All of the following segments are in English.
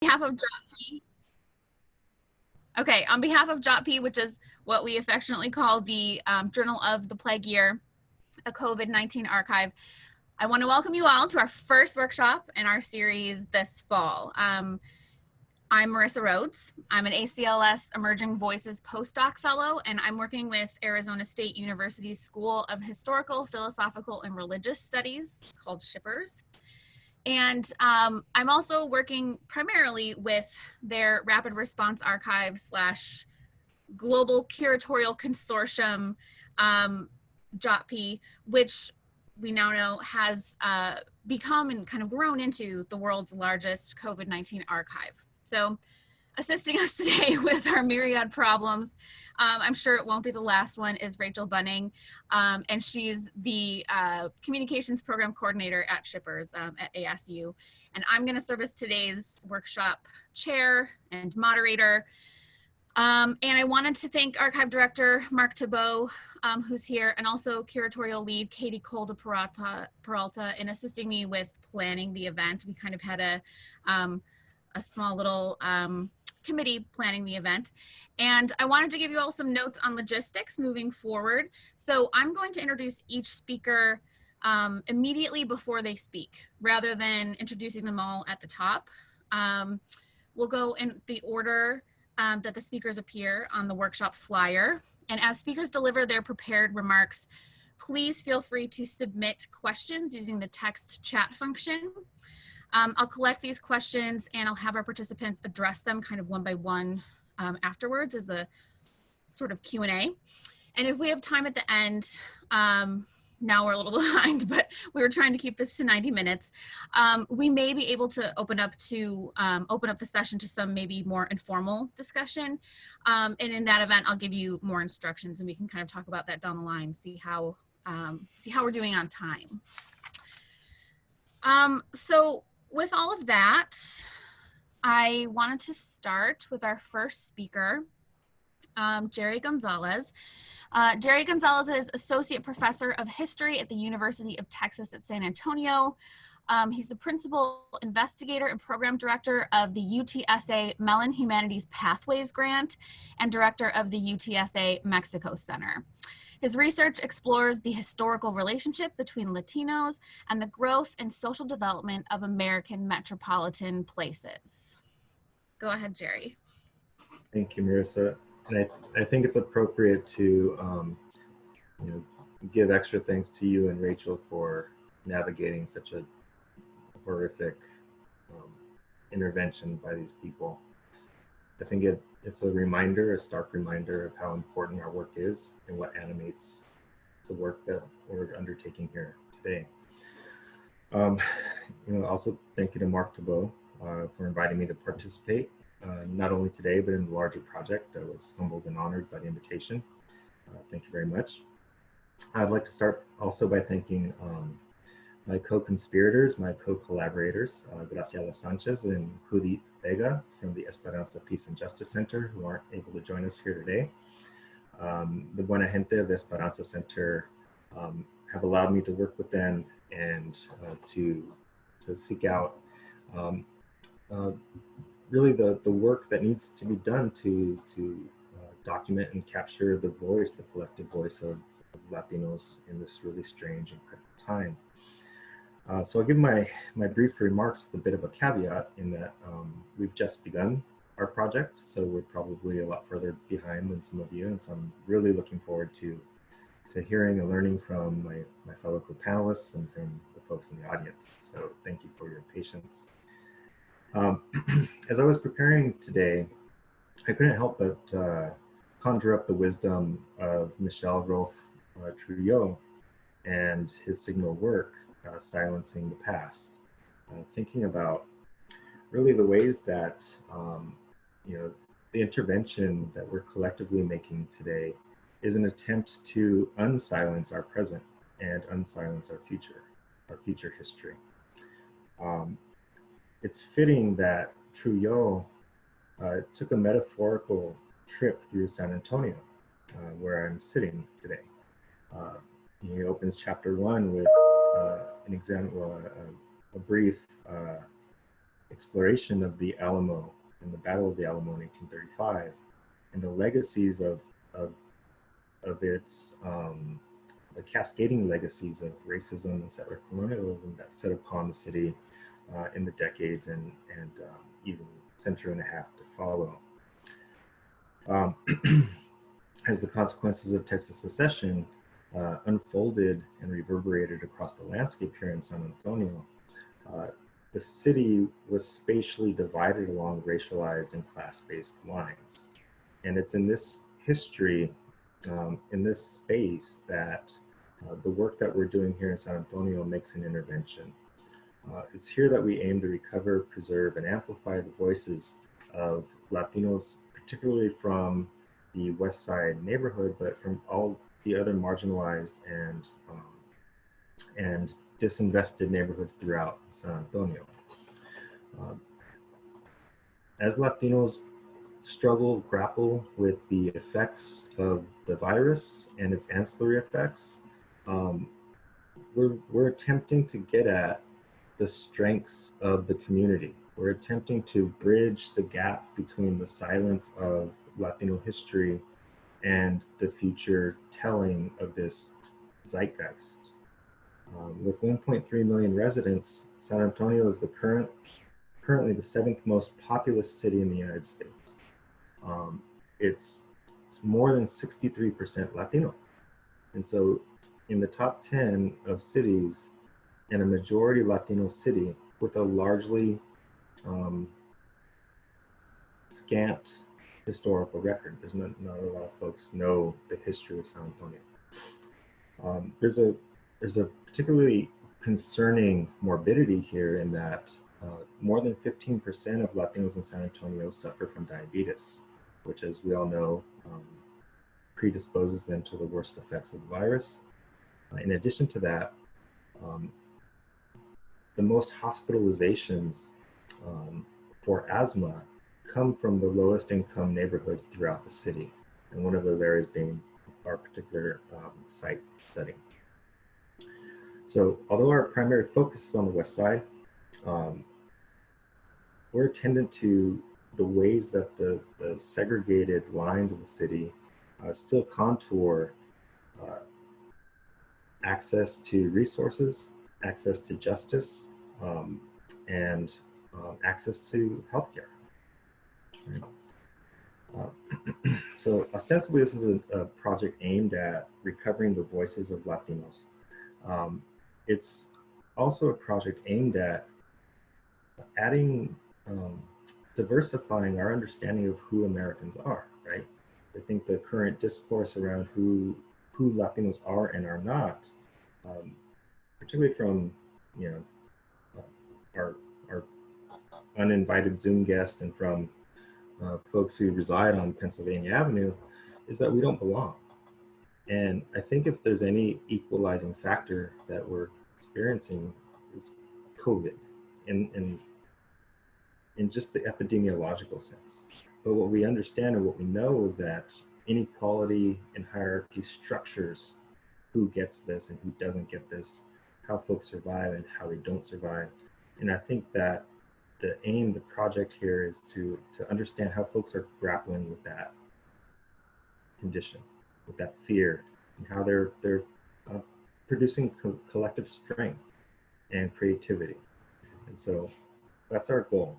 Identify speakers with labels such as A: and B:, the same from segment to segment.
A: behalf of JOTPY, on behalf of JOTPY, which is what we affectionately call the Journal of the Plague Year, a COVID-19 archive, I want to welcome you all to our first workshop in our series this fall. I'm Marissa Rhodes. I'm an ACLS Emerging Voices postdoc fellow, and I'm working with Arizona State University's School of Historical, Philosophical, and Religious Studies, it's called SHPERS. And I'm also working primarily with their Rapid Response Archive / Global Curatorial Consortium, JOTPY, which we now know has become and kind of grown into the world's largest COVID-19 archive. So assisting us today with our myriad problems, I'm sure it won't be the last one, is Rachel Bunning, and she's the communications program coordinator at SHPERS at ASU. And I'm going to serve as today's workshop chair and moderator. And I wanted to thank Archive Director Mark Thibault, who's here, and also curatorial lead Katie Colda Peralta in assisting me with planning the event. We kind of had a small little committee planning the event. And I wanted to give you all some notes on logistics moving forward. So I'm going to introduce each speaker immediately before they speak, rather than introducing them all at the top. We'll go in the order that the speakers appear on the workshop flyer. And as speakers deliver their prepared remarks, please feel free to submit questions using the text chat function. I'll collect these questions and I'll have our participants address them kind of one by one afterwards as a sort of Q&A. And if we have time at the end, now we're a little behind, but we were trying to keep this to 90 minutes. We may be able to open up the session to some maybe more informal discussion. And in that event, I'll give you more instructions and we can kind of talk about that down the line, see how we're doing on time. So with all of that, I wanted to start with our first speaker, Jerry Gonzalez. Jerry Gonzalez is Associate Professor of History at the University of Texas at San Antonio. He's the Principal Investigator and Program Director of the UTSA Mellon Humanities Pathways Grant and Director of the UTSA Mexico Center. His research explores the historical relationship between Latinos and the growth and social development of American metropolitan places. Go ahead, Jerry.
B: Thank you, Marissa. And I think it's appropriate to give extra thanks to you and Rachel for navigating such a horrific intervention by these people. I think it's a stark reminder of how important our work is and what animates the work that we're undertaking here today. Also thank you to Mark Thibault for inviting me to participate, not only today, but in the larger project. I was humbled and honored by the invitation. Thank you very much. I'd like to start also by thanking my co-conspirators, my co-collaborators, Graciela Sanchez and Judith Vega from the Esperanza Peace and Justice Center, who aren't able to join us here today. The Buena Gente of the Esperanza Center have allowed me to work with them and to seek out really the work that needs to be done to document and capture the collective voice of Latinos in this really strange and critical time. So I'll give my brief remarks with a bit of a caveat in that we've just begun our project, so we're probably a lot further behind than some of you, and so I'm really looking forward to hearing and learning from my fellow co-panelists and from the folks in the audience. So thank you for your patience. As I was preparing today, I couldn't help but conjure up the wisdom of Michel Rolfe Trujillo and his signal work, Silencing the Past, thinking about really the ways that the intervention that we're collectively making today is an attempt to unsilence our present and unsilence our future history. It's fitting that Trujillo took a metaphorical trip through San Antonio, where I'm sitting today. He opens chapter 1 with an example, a brief exploration of the Alamo and the Battle of the Alamo in 1835, and the legacies of its the cascading legacies of racism and settler colonialism that set upon the city in the decades and even century and a half to follow. As the consequences of Texas secession unfolded and reverberated across the landscape here in San Antonio, the city was spatially divided along racialized and class-based lines. And it's in this history, in this space, that the work that we're doing here in San Antonio makes an intervention. It's here that we aim to recover, preserve, and amplify the voices of Latinos, particularly from the West Side neighborhood, but from all the other marginalized and disinvested neighborhoods throughout San Antonio. As Latinos grapple with the effects of the virus and its ancillary effects, we're attempting to get at the strengths of the community. We're attempting to bridge the gap between the silence of Latino history and the future telling of this zeitgeist. With 1.3 million residents, San Antonio is currently the 7th most populous city in the United States. It's more than 63% Latino. And so in the top 10 of cities, and a majority Latino city with a largely scant historical record. There's not a lot of folks know the history of San Antonio. There's a particularly concerning morbidity here in that more than 15% of Latinos in San Antonio suffer from diabetes, which, as we all know, predisposes them to the worst effects of the virus. In addition to that, the most hospitalizations for asthma come from the lowest income neighborhoods throughout the city, and one of those areas being our particular site setting. So although our primary focus is on the West Side, we're attendant to the ways that the segregated lines of the city still contour access to resources, access to justice, and access to healthcare. So ostensibly, this is a project aimed at recovering the voices of Latinos. It's also a project aimed at diversifying our understanding of who Americans are, right? I think the current discourse around who Latinos are and are not, particularly from our uninvited Zoom guest and from folks who reside on Pennsylvania Avenue, is that we don't belong. And I think if there's any equalizing factor that we're experiencing, is COVID in just the epidemiological sense. But what we understand and what we know is that inequality and hierarchy structures who gets this and who doesn't get this, how folks survive and how they don't survive. And I think that the project here is to understand how folks are grappling with that condition, with that fear, and how they're producing collective strength and creativity. And so that's our goal.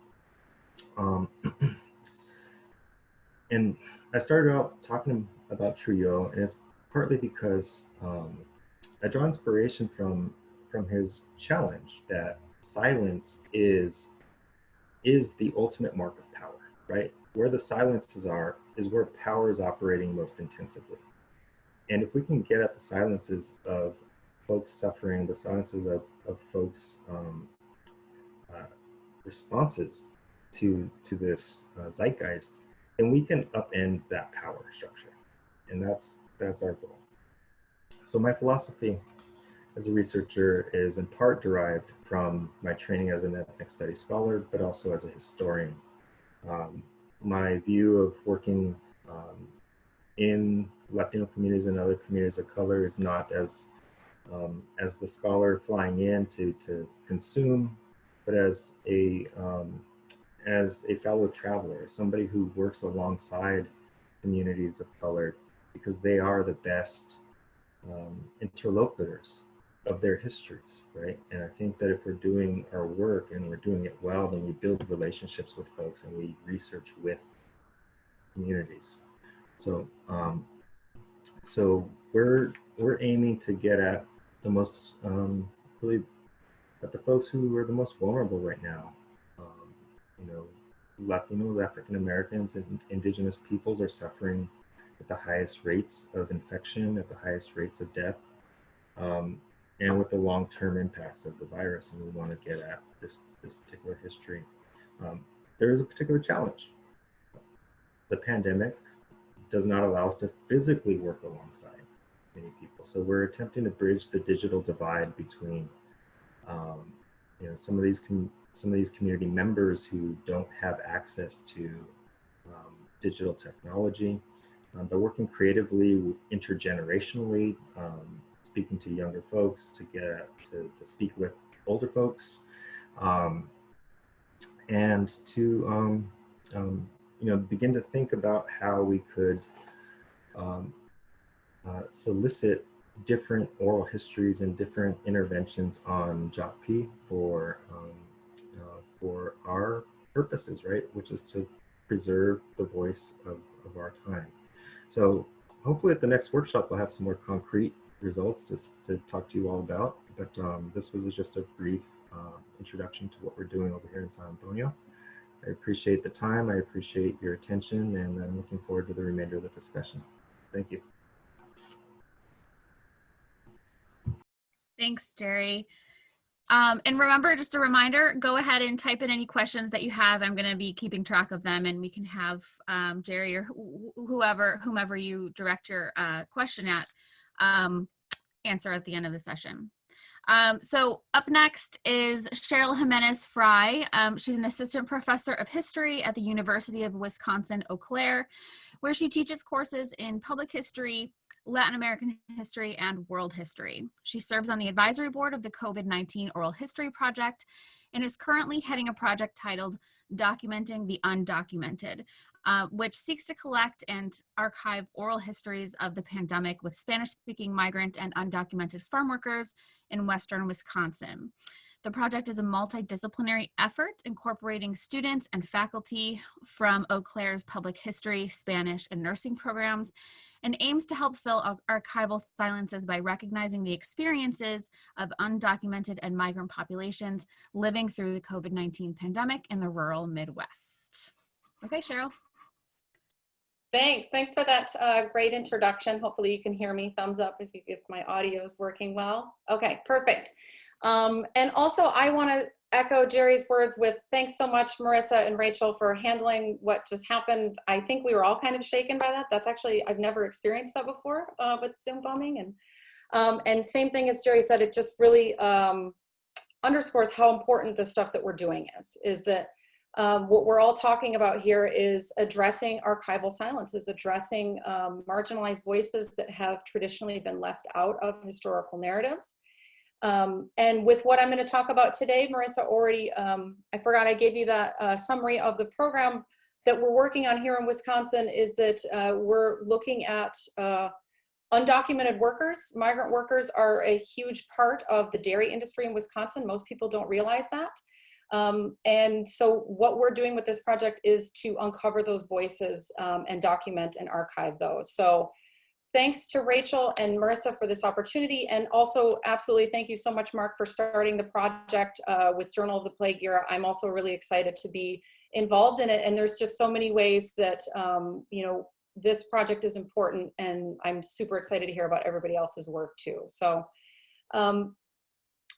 B: And I started out talking about Trujillo, and it's partly because I draw inspiration from his challenge that silence is the ultimate mark of power, right? Where the silences are is where power is operating most intensively. And if we can get at the silences of folks suffering, the silences of folks' responses to this zeitgeist, then we can upend that power structure. And that's our goal. So my philosophy as a researcher is in part derived from my training as an ethnic studies scholar, but also as a historian. My view of working in Latino communities and other communities of color is not as the scholar flying in to consume but as a fellow traveler, somebody who works alongside communities of color, because they are the best interlocutors of their histories, right? And I think that if we're doing our work and we're doing it well, then we build relationships with folks and we research with communities. So, so we're aiming to get at the most really at the folks who are the most vulnerable right now. You know, Latinos, African Americans, and Indigenous peoples are suffering at the highest rates of infection, at the highest rates of death, and with the long-term impacts of the virus. And we want to get at this particular history. There is a particular challenge. The pandemic does not allow us to physically work alongside many people. So we're attempting to bridge the digital divide between you know, some of these community members who don't have access to digital technology, but working creatively, intergenerationally, speaking to younger folks to get to speak with older folks, and to you know, begin to think about how we could solicit different oral histories and different interventions on JOTPY for our purposes, right? Which is to preserve the voice of our time. So hopefully at the next workshop, we'll have some more concrete results just to talk to you all about. But this was just a brief introduction to what we're doing over here in San Antonio. I appreciate the time. I appreciate your attention, and I'm looking forward to the remainder of the discussion. Thank you.
A: Thanks, Jerry. And remember, just a reminder, go ahead and type in any questions that you have. I'm going to be keeping track of them, and we can have Jerry or whomever you direct your question at answer at the end of the session. So up next is Cheryl Jimenez Fry. She's an assistant professor of history at the University of Wisconsin-Eau Claire, where she teaches courses in public history, Latin American history, and world history. She serves on the advisory board of the COVID-19 Oral History Project and is currently heading a project titled Documenting the Undocumented, which seeks to collect and archive oral histories of the pandemic with Spanish-speaking migrant and undocumented farm workers in Western Wisconsin. The project is a multidisciplinary effort incorporating students and faculty from Eau Claire's public history, Spanish, and nursing programs, and aims to help fill archival silences by recognizing the experiences of undocumented and migrant populations living through the COVID-19 pandemic in the rural Midwest. Okay, Cheryl.
C: Thanks for that great introduction. Hopefully you can hear me. Thumbs up if my audio is working well. Okay, perfect. And also I want to echo Jerry's words with thanks so much, Marissa and Rachel, for handling what just happened. I think we were all kind of shaken by that. That's actually, I've never experienced that before with Zoom bombing. And same thing as Jerry said, it just really underscores how important the stuff that we're doing is that what we're all talking about here is addressing archival silences, addressing marginalized voices that have traditionally been left out of historical narratives. And with what I'm going to talk about today, Marissa already, I forgot I gave you that summary of the program that we're working on here in Wisconsin is that we're looking at undocumented workers. Migrant workers are a huge part of the dairy industry in Wisconsin. Most people don't realize that. And so what we're doing with this project is to uncover those voices and document and archive those. So thanks to Rachel and Marissa for this opportunity. And also absolutely thank you so much, Mark, for starting the project with Journal of the Plague Year. I'm also really excited to be involved in it. And there's just so many ways that, you know, this project is important, and I'm super excited to hear about everybody else's work too. So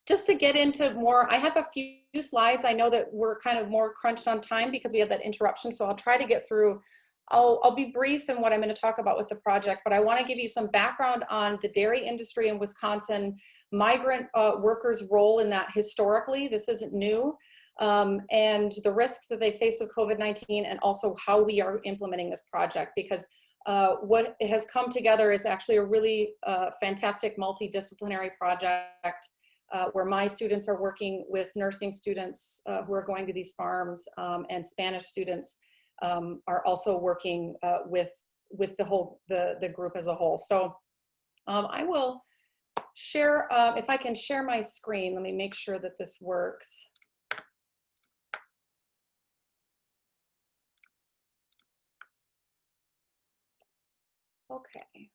C: just to get into more, I have a few slides. I know that we're kind of more crunched on time because we had that interruption. So I'll try to get through. I'll be brief in what I'm going to talk about with the project, but I want to give you some background on the dairy industry in Wisconsin, migrant workers' role in that historically. This isn't new, and the risks that they face with COVID-19, and also how we are implementing this project, because what has come together is actually a really fantastic multidisciplinary project where my students are working with nursing students who are going to these farms, and Spanish students are also working with the group as a whole. So I will share, if I can share my screen, let me make sure that this works. Okay.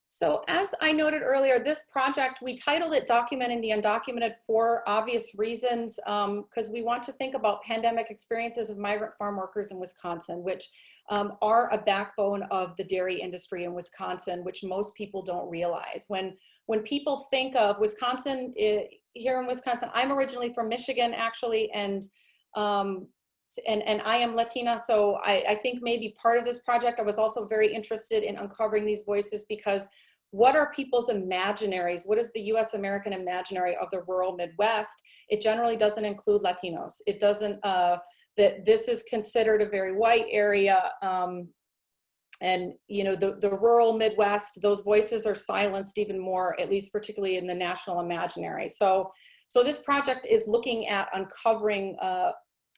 C: So as I noted earlier, this project, we titled it Documenting the Undocumented for obvious reasons, because we want to think about pandemic experiences of migrant farm workers in Wisconsin, which are a backbone of the dairy industry in Wisconsin, which most people don't realize. When people think of Wisconsin, here in Wisconsin, I'm originally from Michigan, actually, and I am Latina, so I think maybe part of this project, I was also very interested in uncovering these voices, because what are people's imaginaries? What is the US American imaginary of the rural Midwest? It generally doesn't include Latinos. It doesn't, that this is considered a very white area. And you know, the rural Midwest, those voices are silenced even more, at least particularly in the national imaginary. So this project is looking at uncovering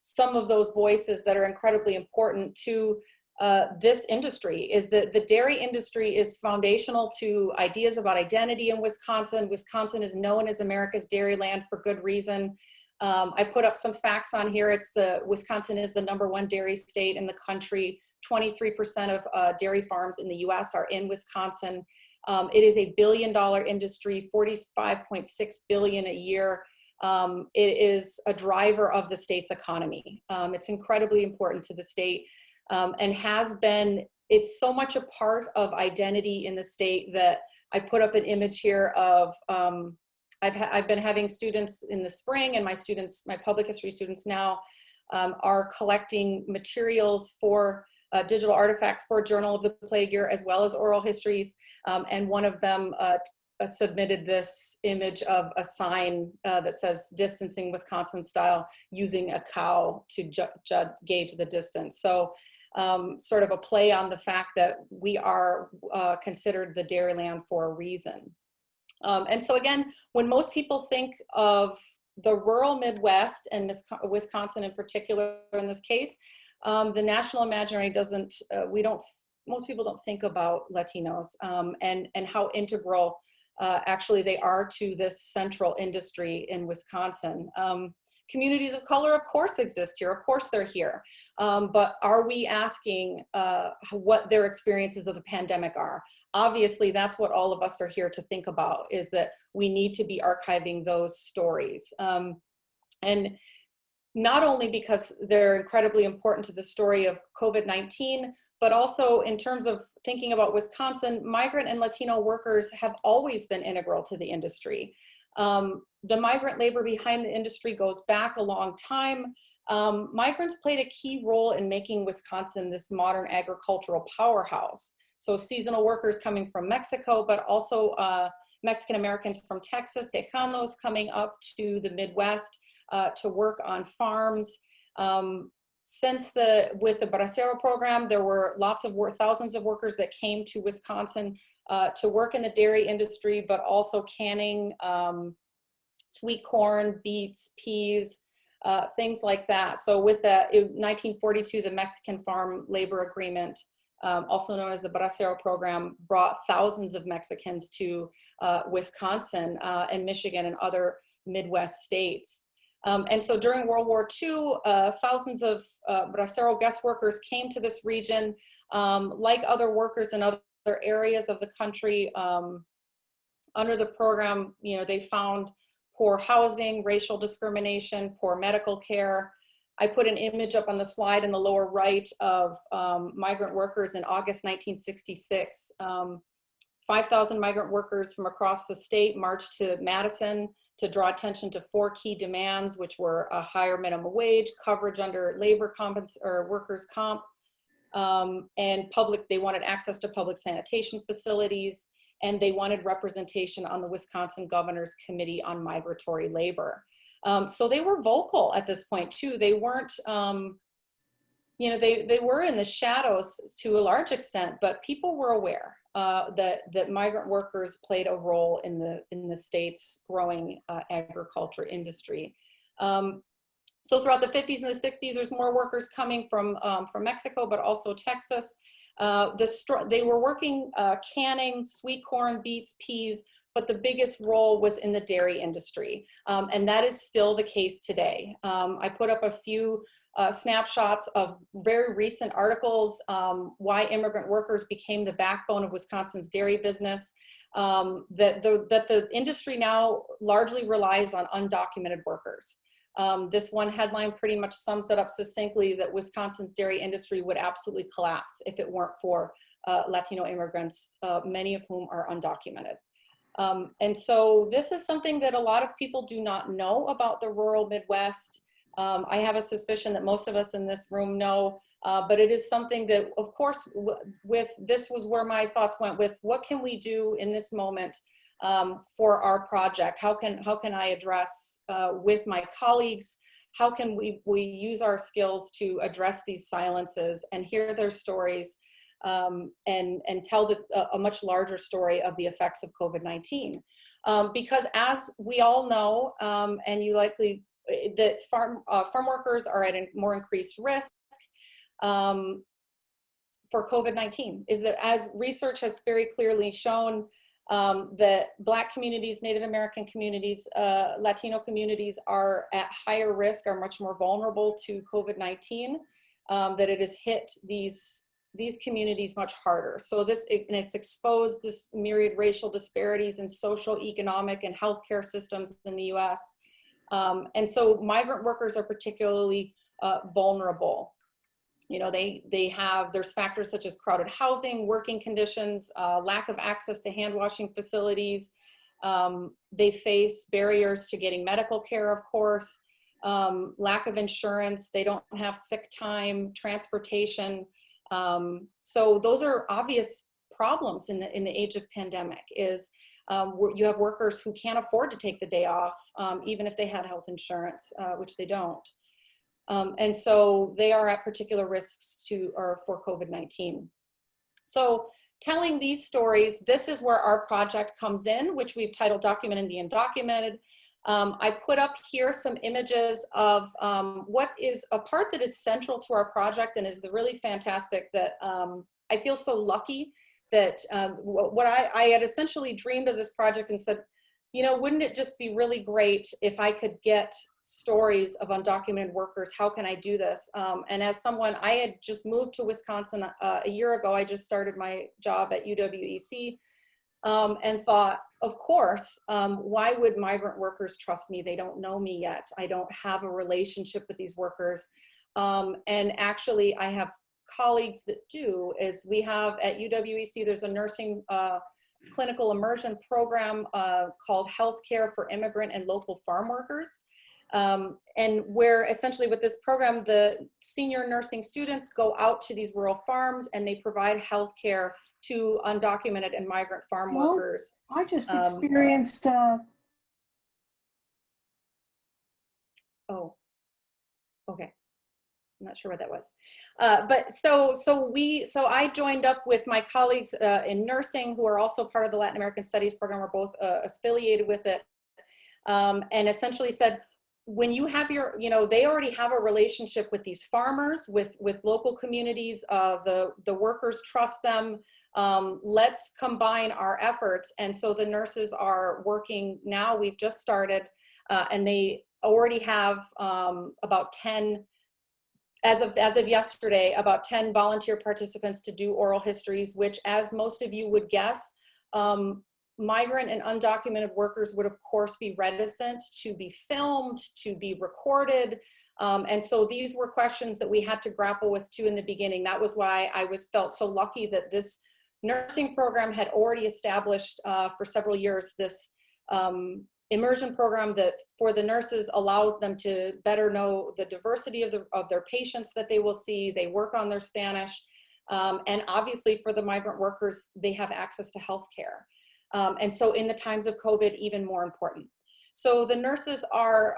C: some of those voices that are incredibly important to this industry. Is that the dairy industry is foundational to ideas about identity in Wisconsin. Wisconsin is known as America's dairy land for good reason. I put up some facts on here. Wisconsin is the #1 dairy state in the country. 23% of dairy farms in the US are in Wisconsin. It is a $1 billion industry, 45.6 billion a year. It is a driver of the state's economy. It's incredibly important to the state, and has been. It's so much a part of identity in the state that I put up an image here of, I've been having students in the spring, and my public history students now are collecting materials for digital artifacts for Journal of the Plague Year, as well as oral histories, and one of them submitted this image of a sign that says "Distancing Wisconsin Style," using a cow to gauge the distance. So sort of a play on the fact that we are considered the dairy land for a reason. And so again, when most people think of the rural Midwest, and Wisconsin in particular in this case, the national imaginary doesn't, most people don't think about Latinos and how integral actually they are to this central industry in Wisconsin. Communities of color, of course, exist here. Of course, they're here. But are we asking what their experiences of the pandemic are? Obviously, that's what all of us are here to think about, is that we need to be archiving those stories. And not only because they're incredibly important to the story of COVID-19, but also in terms of thinking about Wisconsin, migrant and Latino workers have always been integral to the industry. The migrant labor behind the industry goes back a long time. Migrants played a key role in making Wisconsin this modern agricultural powerhouse. So seasonal workers coming from Mexico, but also Mexican Americans from Texas, Tejanos coming up to the Midwest to work on farms. With the Bracero program, there were thousands of workers that came to Wisconsin to work in the dairy industry, but also canning sweet corn, beets, peas, things like that. So with that, in 1942, the Mexican Farm Labor Agreement, also known as the Bracero program, brought thousands of Mexicans to Wisconsin and Michigan and other Midwest states. And so during World War II, thousands of Bracero guest workers came to this region. Like other workers in other areas of the country, under the program, they found poor housing, racial discrimination, poor medical care. I put an image up on the slide in the lower right of migrant workers in August 1966. 5,000 migrant workers from across the state marched to Madison to draw attention to 4 key demands, which were a higher minimum wage, coverage under labor workers' comp, and they wanted access to public sanitation facilities, and they wanted representation on the Wisconsin Governor's Committee on Migratory Labor. So they were vocal at this point too. They weren't, they were in the shadows to a large extent, but people were aware. that migrant workers played a role in the state's growing agriculture industry. So throughout the 50s and the 60s, there's more workers coming from Mexico, but also Texas. They were working canning sweet corn, beets, peas, but the biggest role was in the dairy industry. And that is still the case today. I put up a few snapshots of very recent articles, why immigrant workers became the backbone of Wisconsin's dairy business, that the industry now largely relies on undocumented workers. This one headline pretty much sums it up succinctly, that Wisconsin's dairy industry would absolutely collapse if it weren't for Latino immigrants, many of whom are undocumented. And so this is something that a lot of people do not know about the rural Midwest. I have a suspicion that most of us in this room know, but it is something that, of course, this was where my thoughts went with, what can we do in this moment for our project? How can I address with my colleagues, how can we use our skills to address these silences and hear their stories, and tell a much larger story of the effects of COVID-19. Because as we all know, and you likely, that farm workers are at a more increased risk for COVID-19, is that as research has very clearly shown, that Black communities, Native American communities, Latino communities are at higher risk, are much more vulnerable to COVID-19, that it has hit these communities much harder. So it's exposed this myriad racial disparities in social, economic, and healthcare systems in the US. And so migrant workers are particularly vulnerable. You know, there's factors such as crowded housing, working conditions, lack of access to hand washing facilities. They face barriers to getting medical care, of course, lack of insurance. They don't have sick time, transportation. So those are obvious problems in the age of pandemic. Is you have workers who can't afford to take the day off, even if they had health insurance, which they don't. And so they are at particular risks for COVID-19. So telling these stories, this is where our project comes in, which we've titled Documenting the Undocumented. I put up here some images of what is a part that is central to our project and is really fantastic, that I feel so lucky that what I had essentially dreamed of this project and said, you know, wouldn't it just be really great if I could get stories of undocumented workers? How can I do this? And as someone, I had just moved to Wisconsin a year ago. I just started my job at UWEC and thought, of course, why would migrant workers trust me? They don't know me yet. I don't have a relationship with these workers. And actually, I have colleagues that do. Is we have at UWEC, there's a nursing clinical immersion program called Healthcare for Immigrant and Local Farm Workers. And where essentially with this program, the senior nursing students go out to these rural farms and they provide healthcare to undocumented and migrant farm workers.
D: I just experienced.
C: Oh, okay. I'm not sure what that was. But so I joined up with my colleagues in nursing who are also part of the Latin American Studies program. We're both affiliated with it, and essentially said, when you have your, you know, they already have a relationship with these farmers, with local communities, the workers trust them. Let's combine our efforts. And so the nurses are working now. We've just started, and they already have about 10, as of yesterday, about 10 volunteer participants to do oral histories, which, as most of you would guess, migrant and undocumented workers would of course be reticent to be filmed, to be recorded. And so these were questions that we had to grapple with too in the beginning. That was why I felt so lucky that this nursing program had already established for several years this immersion program that for the nurses allows them to better know the diversity of their patients that they will see. They work on their Spanish. And obviously for the migrant workers, they have access to healthcare. And so in the times of COVID, even more important. So the nurses are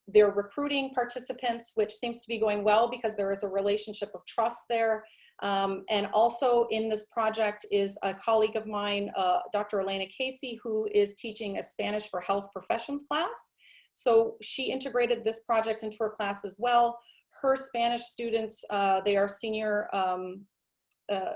C: They're recruiting participants, which seems to be going well because there is a relationship of trust there. And also in this project is a colleague of mine, Dr. Elena Casey, who is teaching a Spanish for Health Professions class. So she integrated this project into her class as well. Her Spanish students, they are senior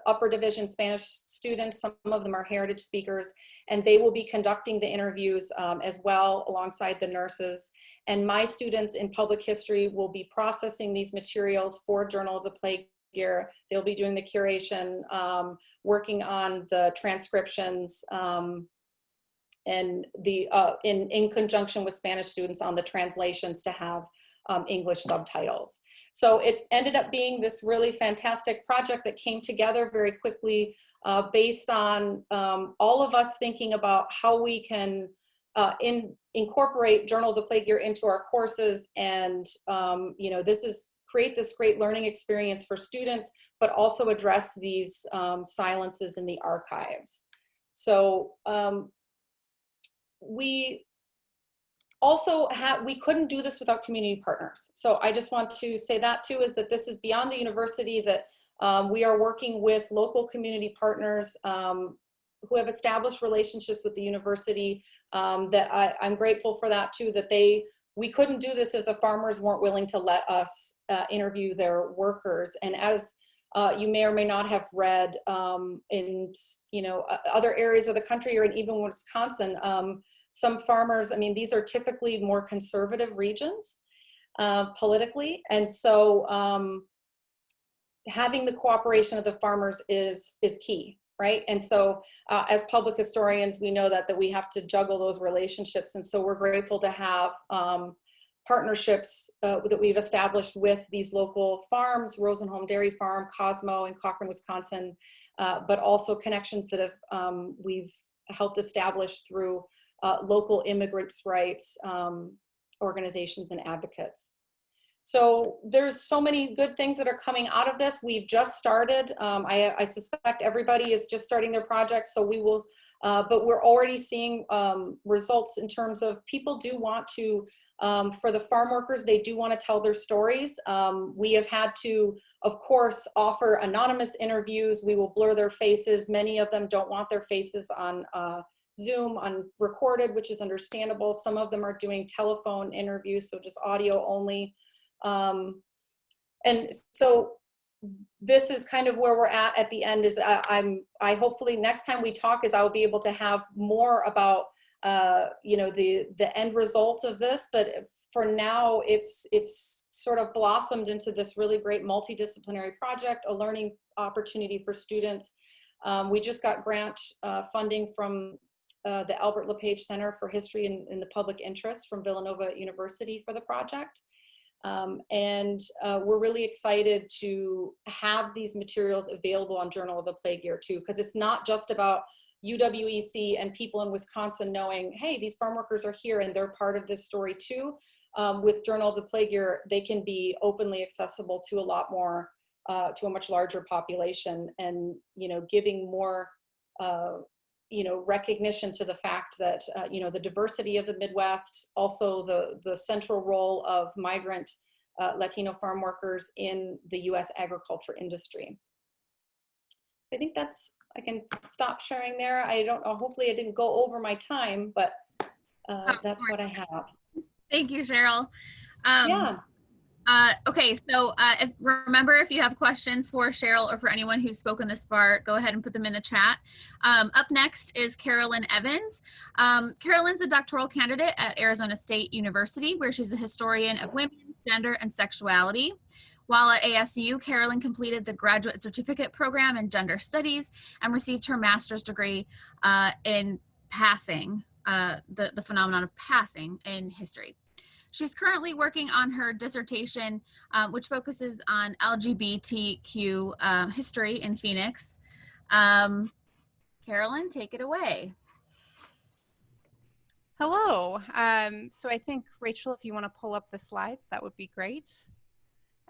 C: upper division Spanish students. Some of them are heritage speakers, and they will be conducting the interviews as well alongside the nurses. And my students in public history will be processing these materials for Journal of the Plague Year. They'll be doing the curation, working on the transcriptions, and the in conjunction with Spanish students on the translations to have English subtitles. So it ended up being this really fantastic project that came together very quickly based on all of us thinking about how we can incorporate Journal of the Plague Year into our courses. And you know, create this great learning experience for students, but also address these silences in the archives. So we also we couldn't do this without community partners. So I just want to say that too, is that this is beyond the university, that we are working with local community partners who have established relationships with the university, that I'm grateful for that too, that we couldn't do this if the farmers weren't willing to let us interview their workers. And as you may or may not have read in other areas of the country, or in even Wisconsin, some farmers, I mean, these are typically more conservative regions politically. And so having the cooperation of the farmers is key, right? And so as public historians, we know that we have to juggle those relationships. And so we're grateful to have partnerships that we've established with these local farms, Rosenholm Dairy Farm, Cosmo in Cochrane, Wisconsin, but also connections that we've helped establish through local immigrants' rights organizations and advocates. So there's so many good things that are coming out of this. We've just started. I suspect everybody is just starting their projects, so we will, but we're already seeing results in terms of people do want to, for the farm workers, they do want to tell their stories. We have had to, of course, offer anonymous interviews. We will blur their faces. Many of them don't want their faces on Zoom recorded, which is understandable. Some of them are doing telephone interviews, so just audio only. And so this is kind of where we're at the end, is I hopefully next time we talk is I'll be able to have more about the end result of this. But for now, it's sort of blossomed into this really great multidisciplinary project, a learning opportunity for students. We just got grant funding from the Albert LePage Center for History in the Public Interest from Villanova University for the project. And we're really excited to have these materials available on Journal of the Plague Year too, because it's not just about UWEC and people in Wisconsin knowing, hey, these farm workers are here and they're part of this story too. With Journal of the Plague Year, they can be openly accessible to a lot more, to a much larger population, and giving more recognition to the fact that, the diversity of the Midwest, also the central role of migrant Latino farm workers in the US agriculture industry. So I think I can stop sharing there. I don't know, hopefully I didn't go over my time, but that's what I have.
A: Thank you, Cheryl.
C: Yeah.
A: Okay, so remember, if you have questions for Cheryl or for anyone who's spoken this far, go ahead and put them in the chat. Up next is Carolyn Evans. Carolyn's a doctoral candidate at Arizona State University, where she's a historian of women, gender, and sexuality. While at ASU, Carolyn completed the graduate certificate program in gender studies and received her master's degree in passing, the phenomenon of passing in history. She's currently working on her dissertation, which focuses on LGBTQ history in Phoenix. Carolyn, take it away.
E: Hello. So I think, Rachel, if you want to pull up the slides, that would be great.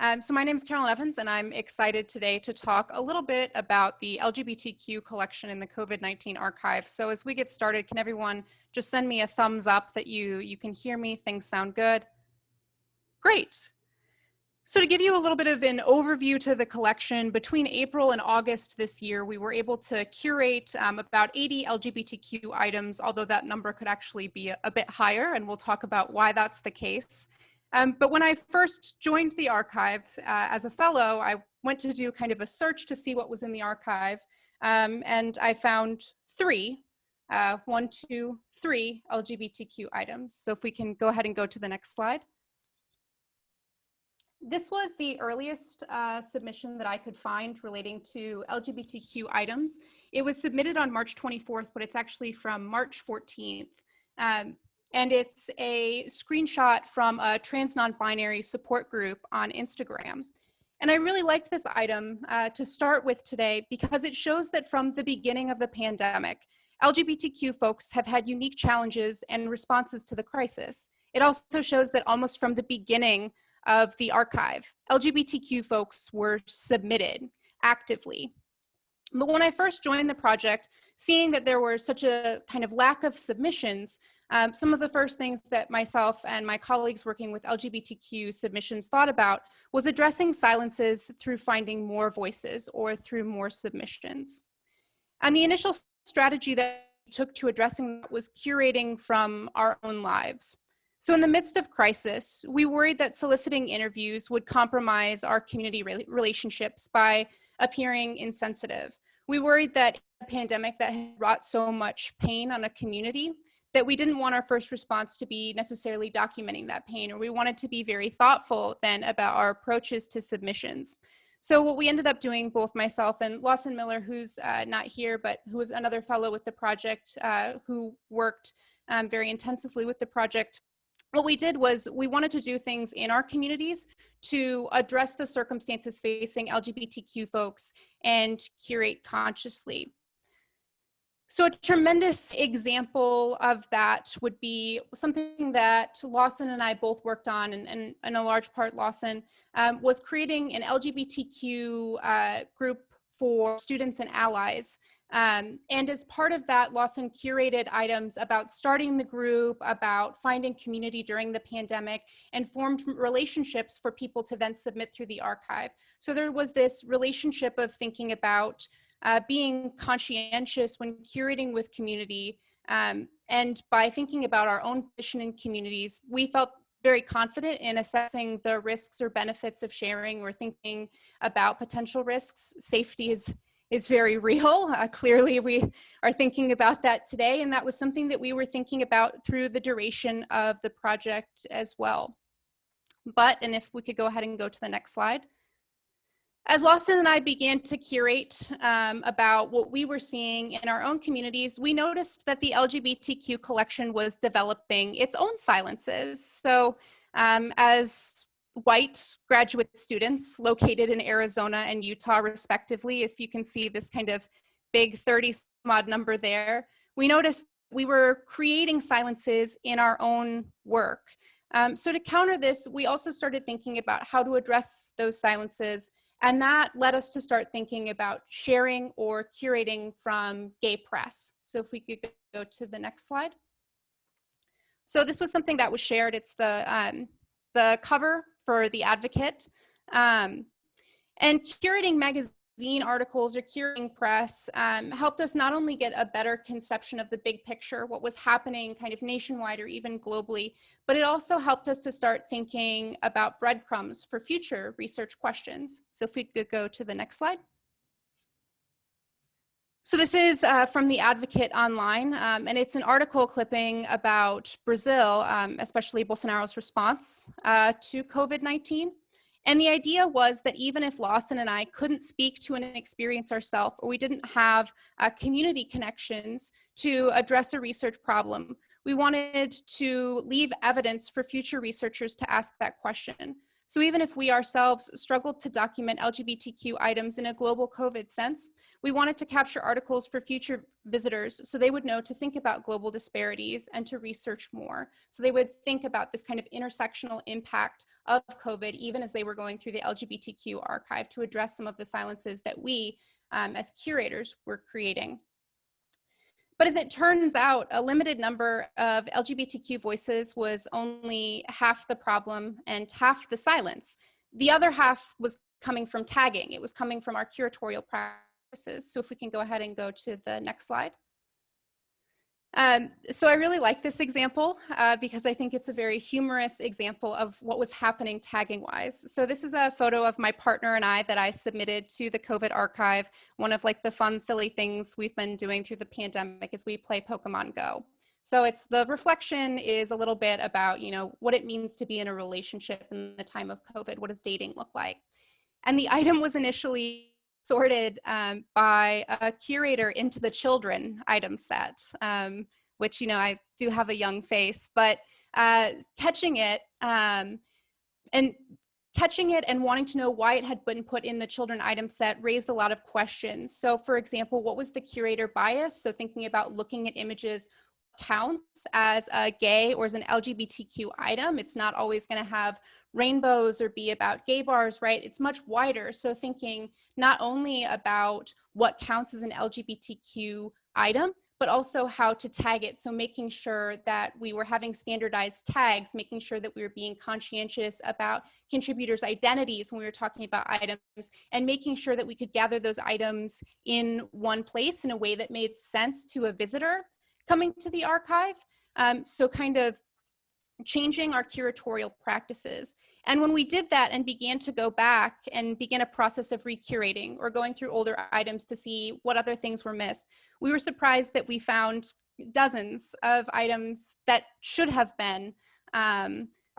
E: So my name is Carolyn Evans, and I'm excited today to talk a little bit about the LGBTQ collection in the COVID-19 archive. So as we get started, can everyone just send me a thumbs up that you can hear me? Things sound good? Great. So to give you a little bit of an overview to the collection, between April and August this year, we were able to curate about 80 LGBTQ items, although that number could actually be a bit higher, and we'll talk about why that's the case. But when I first joined the archive as a fellow, I went to do kind of a search to see what was in the archive, and I found three LGBTQ items. So if we can go ahead and go to the next slide. This was the earliest submission that I could find relating to LGBTQ items. It was submitted on March 24th, but it's actually from March 14th. And it's a screenshot from a trans non-binary support group on Instagram. And I really liked this item to start with today because it shows that from the beginning of the pandemic, LGBTQ folks have had unique challenges and responses to the crisis. It also shows that almost from the beginning of the archive, LGBTQ folks were submitted actively. But when I first joined the project, seeing that there were such a kind of lack of submissions, some of the first things that myself and my colleagues working with LGBTQ submissions thought about was addressing silences through finding more voices or through more submissions. And the initial strategy that we took to addressing that was curating from our own lives. So in the midst of crisis, we worried that soliciting interviews would compromise our community relationships by appearing insensitive. We worried that a pandemic that had wrought so much pain on a community that we didn't want our first response to be necessarily documenting that pain, or we wanted to be very thoughtful then about our approaches to submissions. So what we ended up doing, both myself and Lawson Miller, who's not here, but who was another fellow with the project, who worked very intensively with the project, what we did was we wanted to do things in our communities to address the circumstances facing LGBTQ folks and curate consciously. So a tremendous example of that would be something that Lawson and I both worked on, and in a large part Lawson, was creating an LGBTQ group for students and allies. And as part of that, Lawson curated items about starting the group, about finding community during the pandemic, and formed relationships for people to then submit through the archive. So there was this relationship of thinking about being conscientious when curating with community. And by thinking about our own position in communities, we felt very confident in assessing the risks or benefits of sharing or thinking about potential risks. Safety is very real. Clearly, we are thinking about that today, and that was something that we were thinking about through the duration of the project as well. And if we could go ahead and go to the next slide. As Lawson and I began to curate about what we were seeing in our own communities, we noticed that the LGBTQ collection was developing its own silences. So as white graduate students located in Arizona and Utah respectively, if you can see this kind of big 30-some-odd number there, we noticed we were creating silences in our own work. So to counter this, we also started thinking about how to address those silences, and that led us to start thinking about sharing or curating from gay press. So if we could go to the next slide. So this was something that was shared. It's the cover for The Advocate. And curating magazine articles or curating press helped us not only get a better conception of the big picture, what was happening kind of nationwide or even globally, but it also helped us to start thinking about breadcrumbs for future research questions. So if we could go to the next slide. So this is from The Advocate online, and it's an article clipping about Brazil, especially Bolsonaro's response to COVID-19. And the idea was that even if Lawson and I couldn't speak to an experience ourselves, or we didn't have community connections to address a research problem, we wanted to leave evidence for future researchers to ask that question. So even if we ourselves struggled to document LGBTQ items in a global COVID sense, we wanted to capture articles for future visitors so they would know to think about global disparities and to research more. So they would think about this kind of intersectional impact of COVID even as they were going through the LGBTQ archive to address some of the silences that we as curators were creating. But as it turns out, a limited number of LGBTQ voices was only half the problem and half the silence. The other half was coming from tagging. It was coming from our curatorial practices. So if we can go ahead and go to the next slide. So I really like this example because I think it's a very humorous example of what was happening tagging wise. So this is a photo of my partner and I that I submitted to the COVID archive. One of like the fun, silly things we've been doing through the pandemic is we play Pokemon Go. So it's the reflection is a little bit about, you know, what it means to be in a relationship in the time of COVID. What does dating look like? And the item was initially sorted by a curator into the children item set, which, you know, I do have a young face, but catching it and wanting to know why it had been put in the children item set raised a lot of questions. So for example, what was the curator bias? So thinking about looking at images counts as a gay or as an LGBTQ item. It's not always going to have rainbows or be about gay bars, right? It's much wider. So thinking not only about what counts as an LGBTQ item, but also how to tag it. So making sure that we were having standardized tags, making sure that we were being conscientious about contributors' identities when we were talking about items, and making sure that we could gather those items in one place in a way that made sense to a visitor coming to the archive. So kind of changing our curatorial practices. And when we did that and began to go back and begin a process of recurating or going through older items to see what other things were missed, we were surprised that we found dozens of items that should have been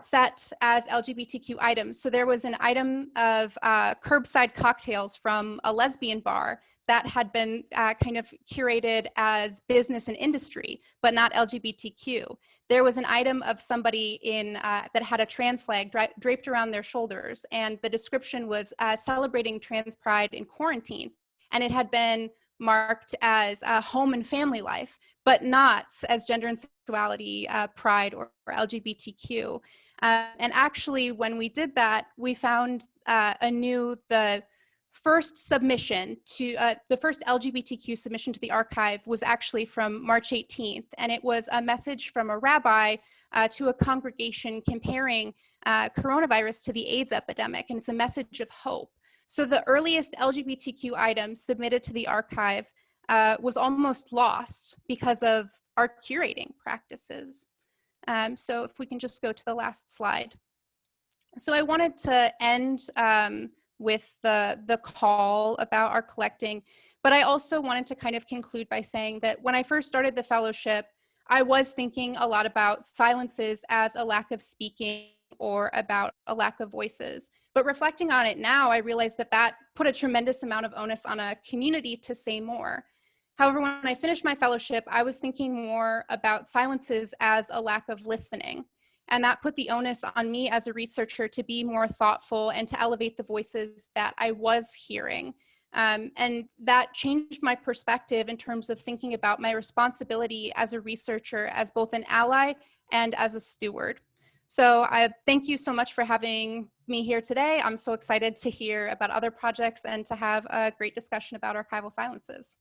E: set as LGBTQ items. So there was an item of curbside cocktails from a lesbian bar that had been kind of curated as business and industry, but not LGBTQ. There was an item of somebody in that had a trans flag draped around their shoulders, and the description was celebrating trans pride in quarantine, and it had been marked as home and family life, but not as gender and sexuality pride or LGBTQ. And actually, when we did that, we found the first submission to the first LGBTQ submission to the archive was actually from March 18th, and it was a message from a rabbi to a congregation comparing coronavirus to the AIDS epidemic, and it's a message of hope. So the earliest LGBTQ item submitted to the archive was almost lost because of our curating practices. So if we can just go to the last slide. So I wanted to end with the call about our collecting, but I also wanted to kind of conclude by saying that when I first started the fellowship, I was thinking a lot about silences as a lack of speaking or about a lack of voices. But reflecting on it now, I realized that that put a tremendous amount of onus on a community to say more. However, when I finished my fellowship, I was thinking more about silences as a lack of listening. And that put the onus on me as a researcher to be more thoughtful and to elevate the voices that I was hearing. And that changed my perspective in terms of thinking about my responsibility as a researcher, as both an ally and as a steward. So I thank you so much for having me here today. I'm so excited to hear about other projects and to have a great discussion about archival silences.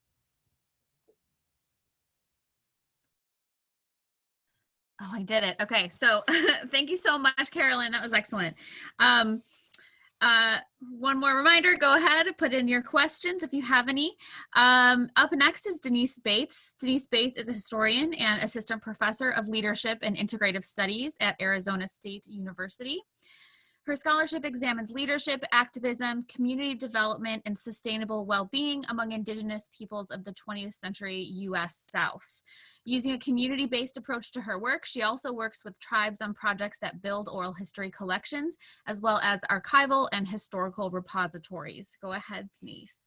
A: Oh, I did it. Okay, so thank you so much, Carolyn. That was excellent. One more reminder, go ahead and put in your questions if you have any. Up next is Denise Bates. Denise Bates is a historian and assistant professor of leadership and integrative studies at Arizona State University. Her scholarship examines leadership, activism, community development, and sustainable well-being among Indigenous peoples of the 20th century U.S. South. Using a community-based approach to her work, she also works with tribes on projects that build oral history collections, as well as archival and historical repositories. Go ahead, Denise.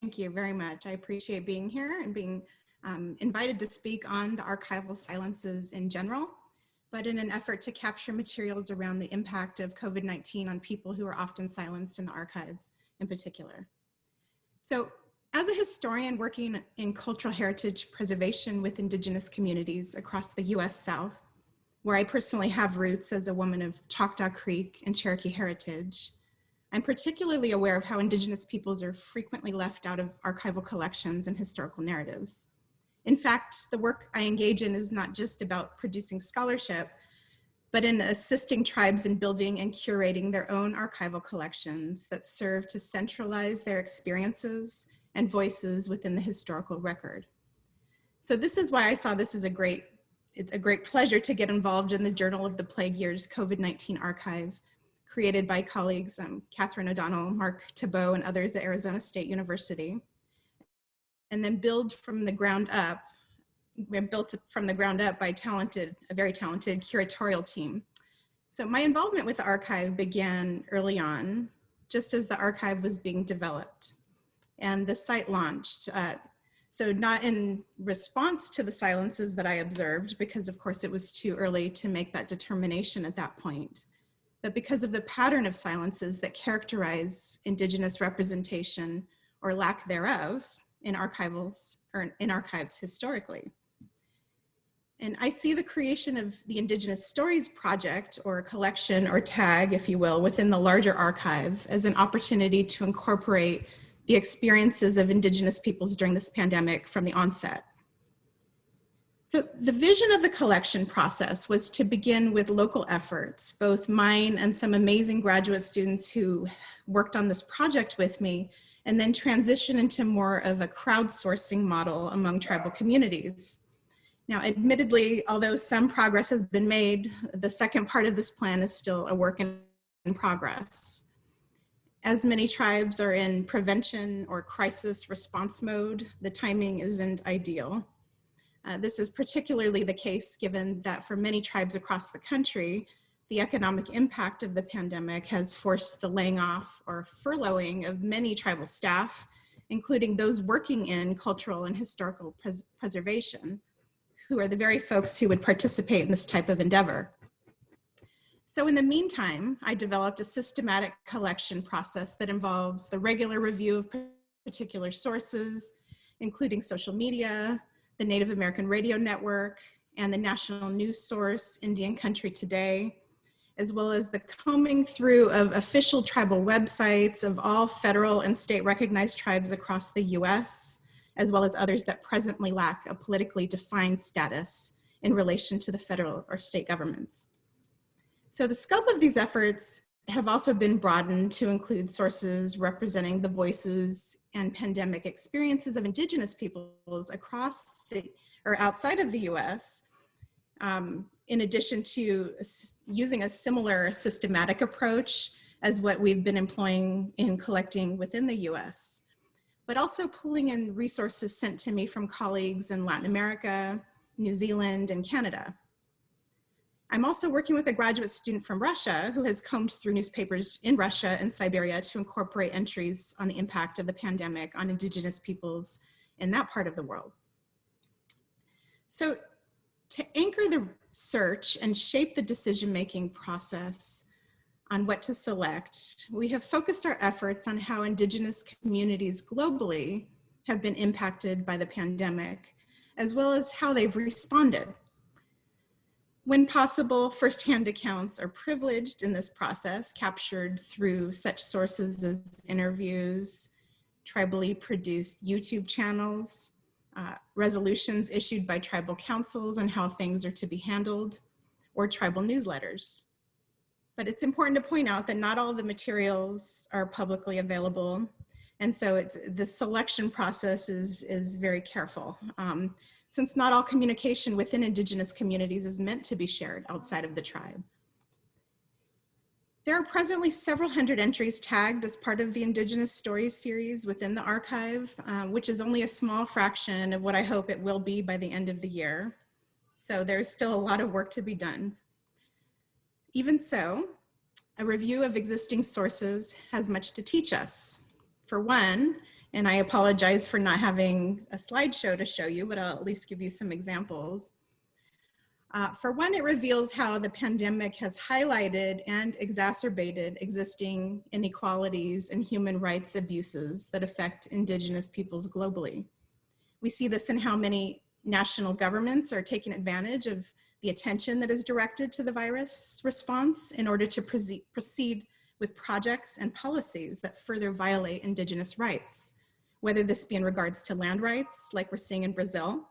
F: Thank you very much. I appreciate being here and being invited to speak on the archival silences in general, but in an effort to capture materials around the impact of COVID-19 on people who are often silenced in the archives in particular. So as a historian working in cultural heritage preservation with Indigenous communities across the US South, where I personally have roots as a woman of Choctaw Creek and Cherokee heritage, I'm particularly aware of how Indigenous peoples are frequently left out of archival collections and historical narratives. In fact, the work I engage in is not just about producing scholarship, but in assisting tribes in building and curating their own archival collections that serve to centralize their experiences and voices within the historical record. So this is why I saw this as it's a great pleasure to get involved in the Journal of the Plague Years COVID-19 archive, created by colleagues Catherine O'Donnell, Mark Thibault, and others at Arizona State University, and then built from the ground up by a very talented curatorial team. So my involvement with the archive began early on, just as the archive was being developed and the site launched. So not in response to the silences that I observed, because of course it was too early to make that determination at that point, but because of the pattern of silences that characterize Indigenous representation or lack thereof in archives historically. And I see the creation of the Indigenous Stories Project, or collection or tag, if you will, within the larger archive as an opportunity to incorporate the experiences of Indigenous peoples during this pandemic from the onset. So the vision of the collection process was to begin with local efforts, both mine and some amazing graduate students who worked on this project with me, and then transition into more of a crowdsourcing model among tribal communities. Now, admittedly, although some progress has been made, the second part of this plan is still a work in progress. As many tribes are in prevention or crisis response mode, the timing isn't ideal. This is particularly the case given that for many tribes across the country, the economic impact of the pandemic has forced the laying off or furloughing of many tribal staff, including those working in cultural and historical preservation, who are the very folks who would participate in this type of endeavor. So in the meantime, I developed a systematic collection process that involves the regular review of particular sources, including social media, the Native American Radio Network, and the national news source, Indian Country Today, as well as the combing through of official tribal websites of all federal and state recognized tribes across the US, as well as others that presently lack a politically defined status in relation to the federal or state governments. So the scope of these efforts have also been broadened to include sources representing the voices and pandemic experiences of Indigenous peoples across or outside of the US, in addition to using a similar systematic approach as what we've been employing in collecting within the US, but also pulling in resources sent to me from colleagues in Latin America, New Zealand, and Canada. I'm also working with a graduate student from Russia who has combed through newspapers in Russia and Siberia to incorporate entries on the impact of the pandemic on Indigenous peoples in that part of the world. So to anchor the search and shape the decision-making process on what to select, we have focused our efforts on how Indigenous communities globally have been impacted by the pandemic, as well as how they've responded. When possible, firsthand accounts are privileged in this process, captured through such sources as interviews, tribally produced YouTube channels, resolutions issued by tribal councils on how things are to be handled, or tribal newsletters. But it's important to point out that not all the materials are publicly available, and so the selection process is very careful. Since not all communication within Indigenous communities is meant to be shared outside of the tribe. There are presently several hundred entries tagged as part of the Indigenous Stories series within the archive, which is only a small fraction of what I hope it will be by the end of the year. So there's still a lot of work to be done. Even so, a review of existing sources has much to teach us. For one, and I apologize for not having a slideshow to show you, but I'll at least give you some examples. For one, it reveals how the pandemic has highlighted and exacerbated existing inequalities and human rights abuses that affect Indigenous peoples globally. We see this in how many national governments are taking advantage of the attention that is directed to the virus response in order to proceed with projects and policies that further violate Indigenous rights, whether this be in regards to land rights, like we're seeing in Brazil,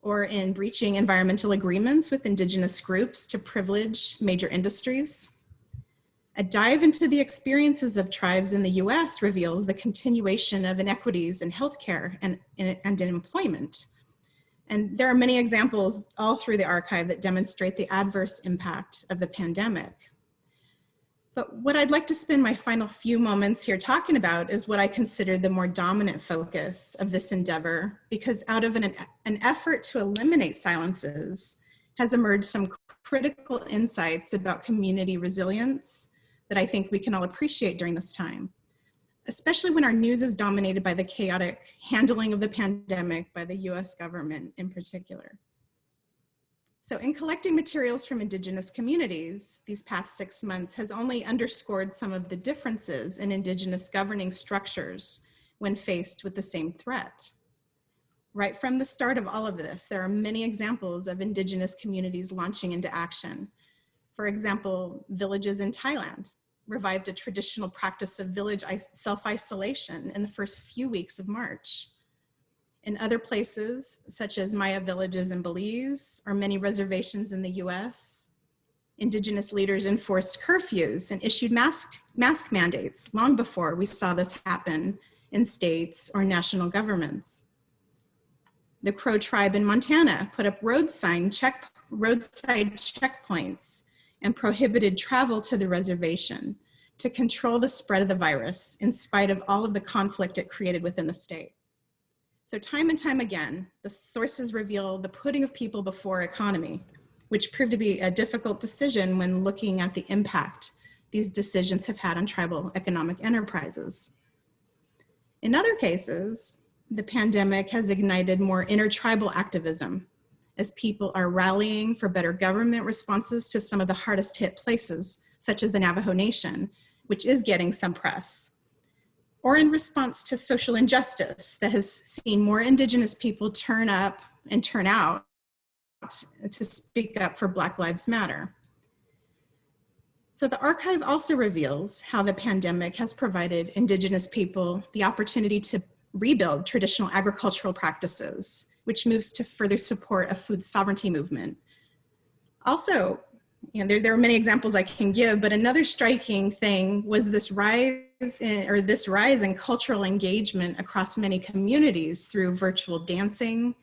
F: or in breaching environmental agreements with Indigenous groups to privilege major industries. A dive into the experiences of tribes in the US reveals the continuation of inequities in healthcare and in employment. And there are many examples all through the archive that demonstrate the adverse impact of the pandemic. But what I'd like to spend my final few moments here talking about is what I consider the more dominant focus of this endeavor, because out of an effort to eliminate silences has emerged some critical insights about community resilience that I think we can all appreciate during this time, especially when our news is dominated by the chaotic handling of the pandemic by the US government in particular. So in collecting materials from Indigenous communities, these past 6 months has only underscored some of the differences in Indigenous governing structures when faced with the same threat. Right from the start of all of this, there are many examples of Indigenous communities launching into action. For example, villages in Thailand revived a traditional practice of village self-isolation in the first few weeks of March. In other places, such as Maya villages in Belize or many reservations in the US, Indigenous leaders enforced curfews and issued mask mandates long before we saw this happen in states or national governments. The Crow tribe in Montana put up roadside checkpoints and prohibited travel to the reservation to control the spread of the virus in spite of all of the conflict it created within the state. So time and time again, the sources reveal the putting of people before economy, which proved to be a difficult decision when looking at the impact these decisions have had on tribal economic enterprises. In other cases, the pandemic has ignited more intertribal activism as people are rallying for better government responses to some of the hardest hit places, such as the Navajo Nation, which is getting some press, or in response to social injustice that has seen more Indigenous people turn up and turn out to speak up for Black Lives Matter. So the archive also reveals how the pandemic has provided Indigenous people the opportunity to rebuild traditional agricultural practices, which moves to further support a food sovereignty movement. Also, there are many examples I can give, but another striking thing was this rise in cultural engagement across many communities through virtual dancing,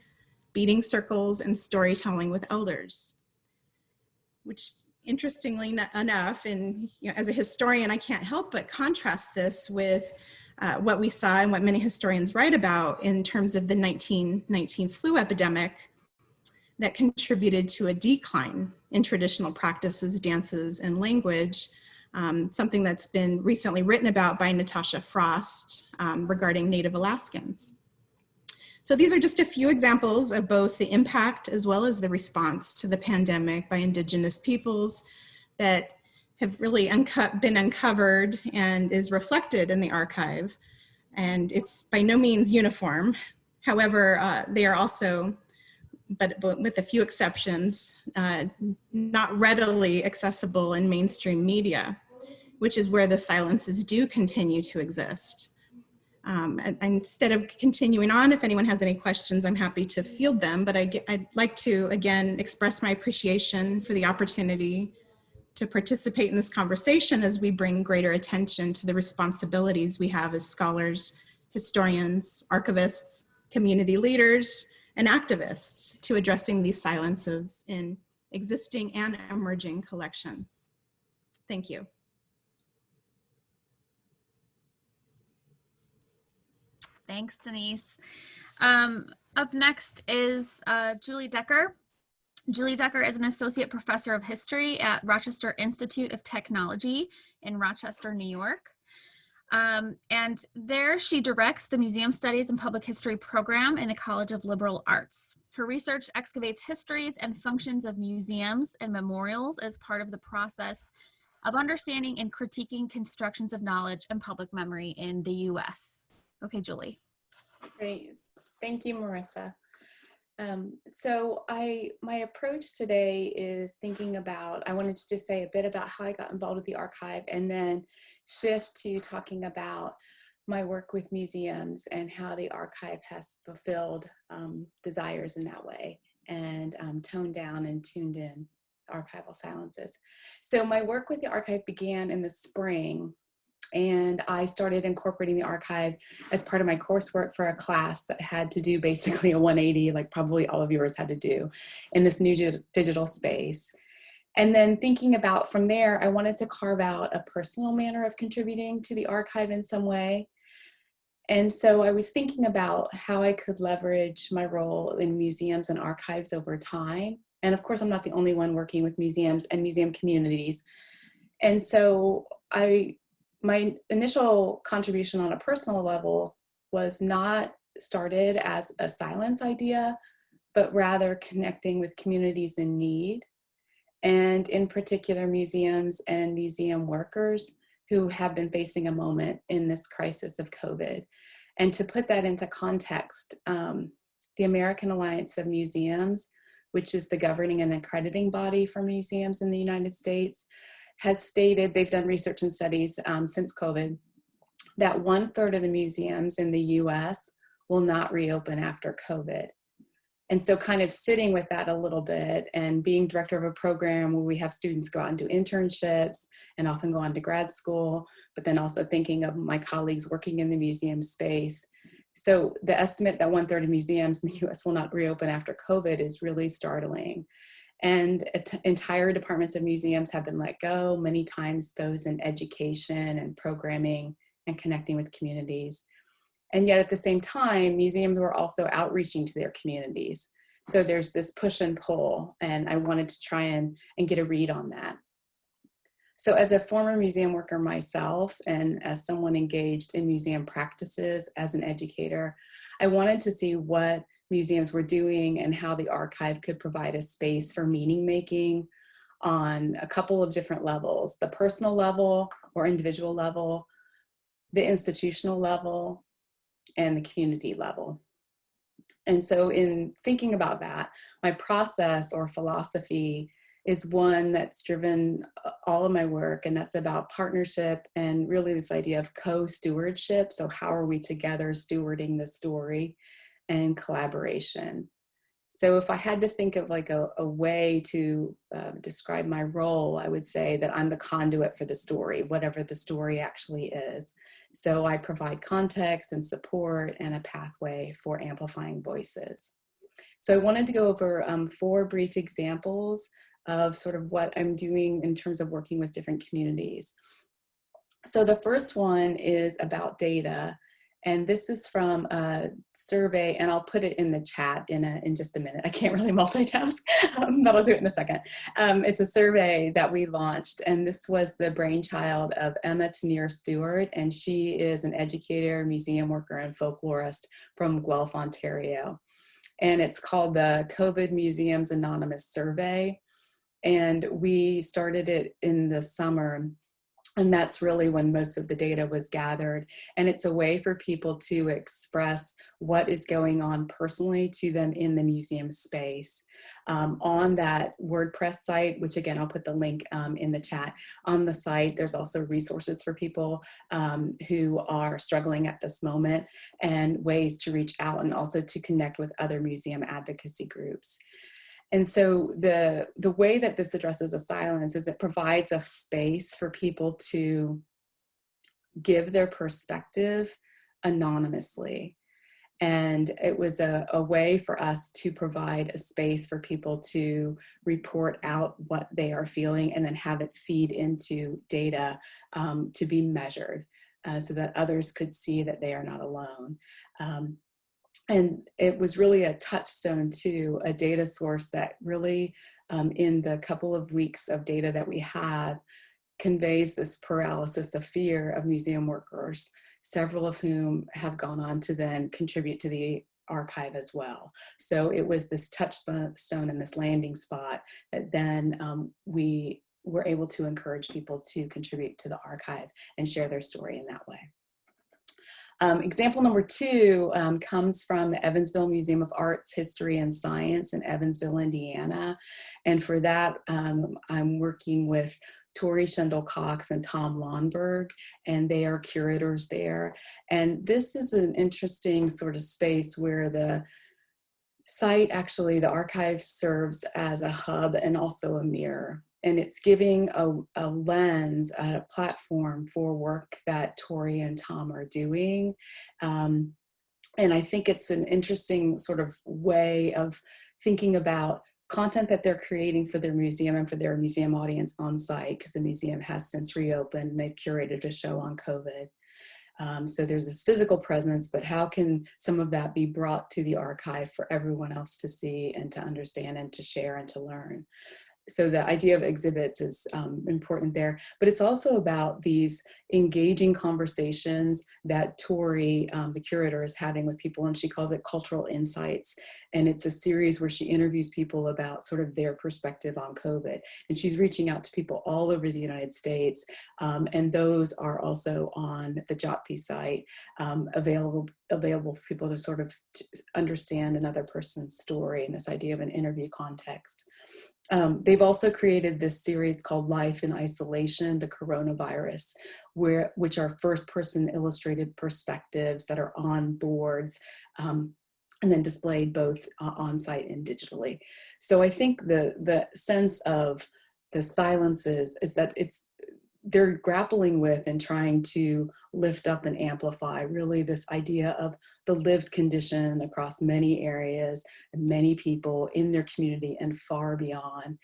F: beading circles, and storytelling with elders. Which, interestingly enough, and as a historian, I can't help but contrast this with what we saw and what many historians write about in terms of the 1919 flu epidemic that contributed to a decline in traditional practices, dances, and language, something that's been recently written about by Natasha Frost regarding Native Alaskans. So these are just a few examples of both the impact as well as the response to the pandemic by Indigenous peoples that have really been uncovered and is reflected in the archive. And it's by no means uniform. However, they are also, but with a few exceptions, not readily accessible in mainstream media, which is where the silences do continue to exist. And instead of continuing on, if anyone has any questions, I'm happy to field them, but I'd like to, again, express my appreciation for the opportunity to participate in this conversation as we bring greater attention to the responsibilities we have as scholars, historians, archivists, community leaders, and activists to addressing these silences in existing and emerging collections. Thank you.
A: Thanks, Denise. Up next is Julie Decker. Julie Decker is an associate professor of history at Rochester Institute of Technology in Rochester, New York. And there she directs the Museum Studies and Public History program in the College of Liberal Arts. Her research excavates histories and functions of museums and memorials as part of the process of understanding and critiquing constructions of knowledge and public memory in the US. Okay, Julie.
C: Great. Thank you, Marissa.
G: So my approach today is thinking about, I wanted to just say a bit about how I got involved with the archive and then shift to talking about my work with museums and how the archive has fulfilled desires in that way and toned down and tuned in archival silences. So my work with the archive began in the spring, and I started incorporating the archive as part of my coursework for a class that had to do basically a 180, like probably all of yours had to do, in this new digital space. And then thinking about from there, I wanted to carve out a personal manner of contributing to the archive in some way. And so I was thinking about how I could leverage my role in museums and archives over time. And of course, I'm not the only one working with museums and museum communities. And so my initial contribution on a personal level was not started as a silence idea, but rather connecting with communities in need, and in particular museums and museum workers who have been facing a moment in this crisis of COVID. And to put that into context, the American Alliance of Museums, which is the governing and accrediting body for museums in the United States, has stated, they've done research and studies since COVID, that 1/3 of the museums in the US will not reopen after COVID. And so kind of sitting with that a little bit and being director of a program where we have students go out and do internships and often go on to grad school, but then also thinking of my colleagues working in the museum space. So the estimate that 1/3 of museums in the US will not reopen after COVID is really startling. And entire departments of museums have been let go, many times those in education and programming and connecting with communities. And yet at the same time, museums were also outreaching to their communities. So there's this push and pull, and I wanted to try and get a read on that. So as a former museum worker myself, and as someone engaged in museum practices as an educator, I wanted to see what museums were doing and how the archive could provide a space for meaning making on a couple of different levels: the personal level or individual level, the institutional level, and the community level. And so in thinking about that, my process or philosophy is one that's driven all of my work, and that's about partnership and really this idea of co-stewardship. So how are we together stewarding the story, and collaboration. So if I had to think of like a way to describe my role, I would say that I'm the conduit for the story, whatever the story actually is. So I provide context and support and a pathway for amplifying voices. So I wanted to go over 4 brief examples of sort of what I'm doing in terms of working with different communities. So the first one is about data. And this is from a survey, and I'll put it in the chat in just a minute. I can't really multitask, but I'll do it in a second. It's a survey that we launched, and this was the brainchild of Emma Tenier Stewart, and she is an educator, museum worker, and folklorist from Guelph, Ontario. And it's called the COVID Museums Anonymous Survey. And we started it in the summer. And that's really when most of the data was gathered. And it's a way for people to express what is going on personally to them in the museum space. On that WordPress site, which again, I'll put the link in the chat. On the site, there's also resources for people who are struggling at this moment, and ways to reach out and also to connect with other museum advocacy groups. And so the way that this addresses a silence is it provides a space for people to give their perspective anonymously. And it was a way for us to provide a space for people to report out what they are feeling and then have it feed into data to be measured so that others could see that they are not alone. And it was really a touchstone to a data source that really, in the couple of weeks of data that we had, conveys this paralysis of fear of museum workers, several of whom have gone on to then contribute to the archive as well. So it was this touchstone and this landing spot that then we were able to encourage people to contribute to the archive and share their story in that way. Example number 2 comes from the Evansville Museum of Arts, History, and Science in Evansville, Indiana. And for that, I'm working with Tori Shendel-Cox and Tom Lonberg, and they are curators there. And this is an interesting sort of space where the site, actually, the archive serves as a hub and also a mirror. And it's giving a lens, a platform for work that Tori and Tom are doing. And I think it's an interesting sort of way of thinking about content that they're creating for their museum and for their museum audience on site, because the museum has since reopened and they've curated a show on COVID. So there's this physical presence, but how can some of that be brought to the archive for everyone else to see and to understand and to share and to learn? So the idea of exhibits is important there, but it's also about these engaging conversations that Tori, the curator, is having with people, and she calls it Cultural Insights. And it's a series where she interviews people about sort of their perspective on COVID. And she's reaching out to people all over the United States. And those are also on the JOTPY site, available for people to sort of understand another person's story and this idea of an interview context. They've also created this series called Life in Isolation, the Coronavirus, which are first-person illustrated perspectives that are on boards and then displayed both on-site and digitally. So I think the sense of the silences is that they're grappling with and trying to lift up and amplify really this idea of the lived condition across many areas and many people in their community and far beyond.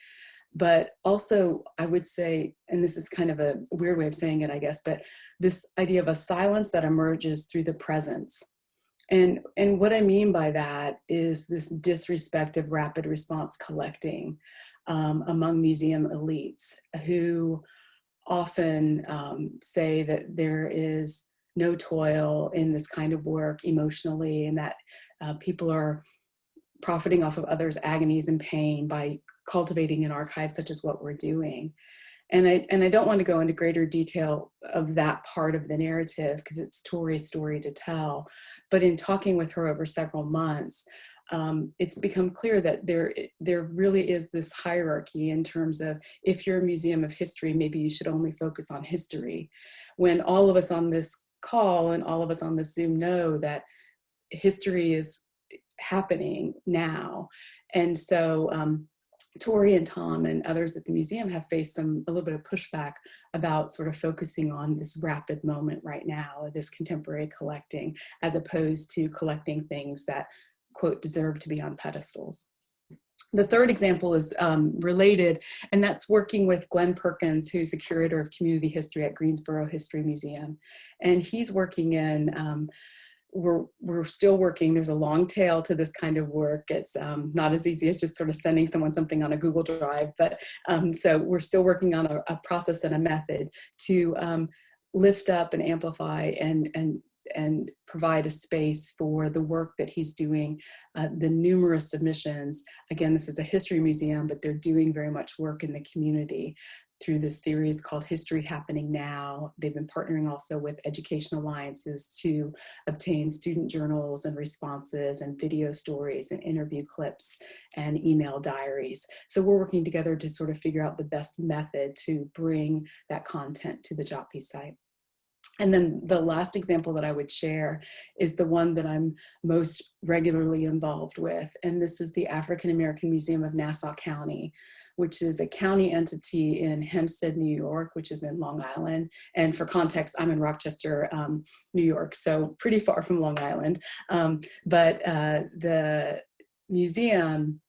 G: But also, I would say, and this is kind of a weird way of saying it, I guess, but this idea of a silence that emerges through the presence. And what I mean by that is this disrespect of rapid response collecting among museum elites who often say that there is no toil in this kind of work emotionally, and that people are profiting off of others' agonies and pain by cultivating an archive such as what we're doing. And I don't want to go into greater detail of that part of the narrative because it's Tori's story to tell, but in talking with her over several months, it's become clear that there really is this hierarchy in terms of, if you're a museum of history, maybe you should only focus on history, when all of us on this call and all of us on this Zoom know that history is happening now. And so Tori and Tom and others at the museum have faced a little bit of pushback about sort of focusing on this rapid moment right now, this contemporary collecting, as opposed to collecting things that, quote, deserve to be on pedestals. The third example is related, and that's working with Glenn Perkins, who's the curator of community history at Greensboro History Museum. And he's working in, we're still working, there's a long tail to this kind of work. It's not as easy as just sort of sending someone something on a Google Drive, but so we're still working on a process and a method to lift up and amplify and provide a space for the work that he's doing, the numerous submissions. Again, this is a history museum, but they're doing very much work in the community through this series called History Happening Now. They've been partnering also with Education Alliances to obtain student journals and responses and video stories and interview clips and email diaries. So we're working together to sort of figure out the best method to bring that content to the JOTPY site. And then the last example that I would share is the one that I'm most regularly involved with. And this is the African American Museum of Nassau County, which is a county entity in Hempstead, New York, which is in Long Island. And for context, I'm in Rochester, New York, so pretty far from Long Island. But the museum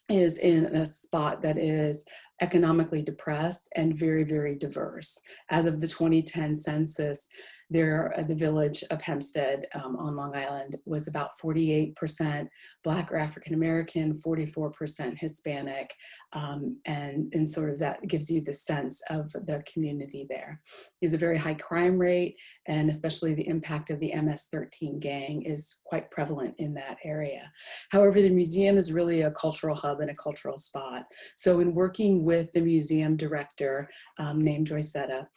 G: is in a spot that is economically depressed and very, very diverse. As of the 2010 census, the village of Hempstead on Long Island was about 48% Black or African American, 44% Hispanic, and sort of that gives you the sense of the community there. There's a very high crime rate, and especially the impact of the MS-13 gang is quite prevalent in that area. However, the museum is really a cultural hub and a cultural spot. So in working with the museum director named Joycetta,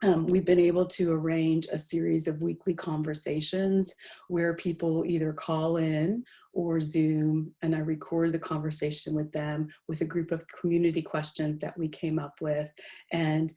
G: We've been able to arrange a series of weekly conversations where people either call in or Zoom, and I record the conversation with them with a group of community questions that we came up with. And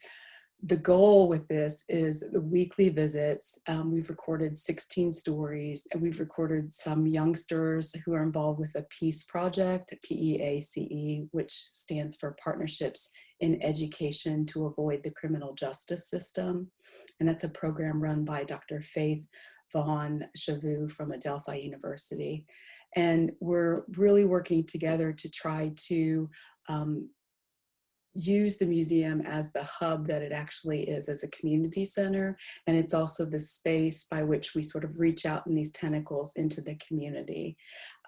G: the goal with this is the weekly visits. We've recorded 16 stories, and we've recorded some youngsters who are involved with a PEACE project, PEACE, which stands for Partnerships in Education to Avoid the Criminal Justice System. And that's a program run by Dr. Faith Vaughn Chavou from Adelphi University. And we're really working together to try to use the museum as the hub that it actually is as a community center. And it's also the space by which we sort of reach out in these tentacles into the community.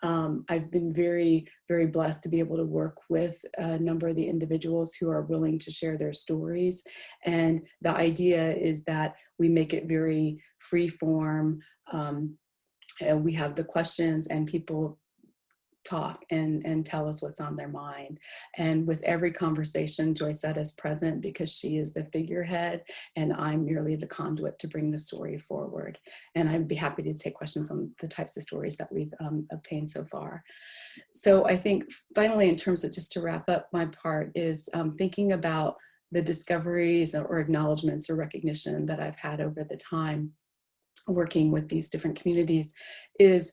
G: I've been very, very blessed to be able to work with a number of the individuals who are willing to share their stories. And the idea is that we make it very free form. And we have the questions and people talk and tell us what's on their mind. And with every conversation, Joycetta is present because she is the figurehead and I'm merely the conduit to bring the story forward. And I'd be happy to take questions on the types of stories that we've obtained so far. So I think finally, in terms of just to wrap up my part, is thinking about the discoveries or acknowledgements or recognition that I've had over the time working with these different communities is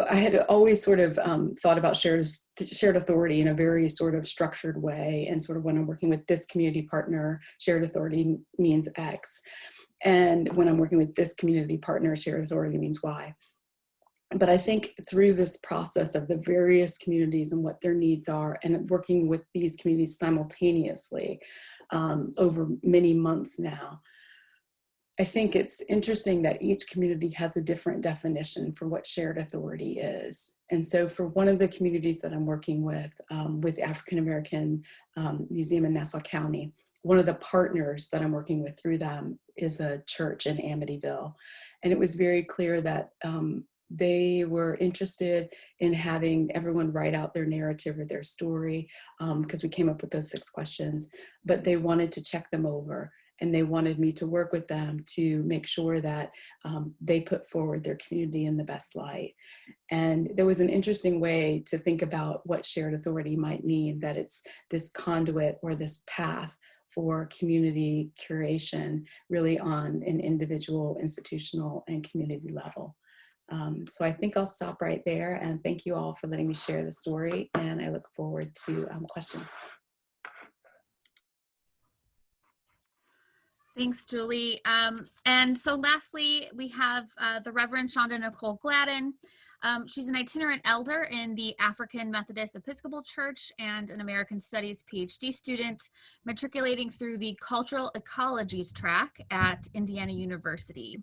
G: I had always sort of thought about shared authority in a very sort of structured way. And sort of when I'm working with this community partner, shared authority means X. And when I'm working with this community partner, shared authority means Y. But I think through this process of the various communities and what their needs are, and working with these communities simultaneously over many months now, I think it's interesting that each community has a different definition for what shared authority is. And so for one of the communities that I'm working with African American Museum in Nassau County, one of the partners that I'm working with through them is a church in Amityville. And it was very clear that they were interested in having everyone write out their narrative or their story because we came up with those 6 questions, but they wanted to check them over. And they wanted me to work with them to make sure that they put forward their community in the best light. And there was an interesting way to think about what shared authority might mean, that it's this conduit or this path for community curation, really on an individual, institutional, and community level. So I think I'll stop right there, and thank you all for letting me share the story, and I look forward to questions.
A: Thanks, Julie. And so lastly, we have the Reverend Shonda Nicole Gladden. She's an itinerant elder in the African Methodist Episcopal Church and an American Studies PhD student, matriculating through the Cultural Ecologies track at Indiana University.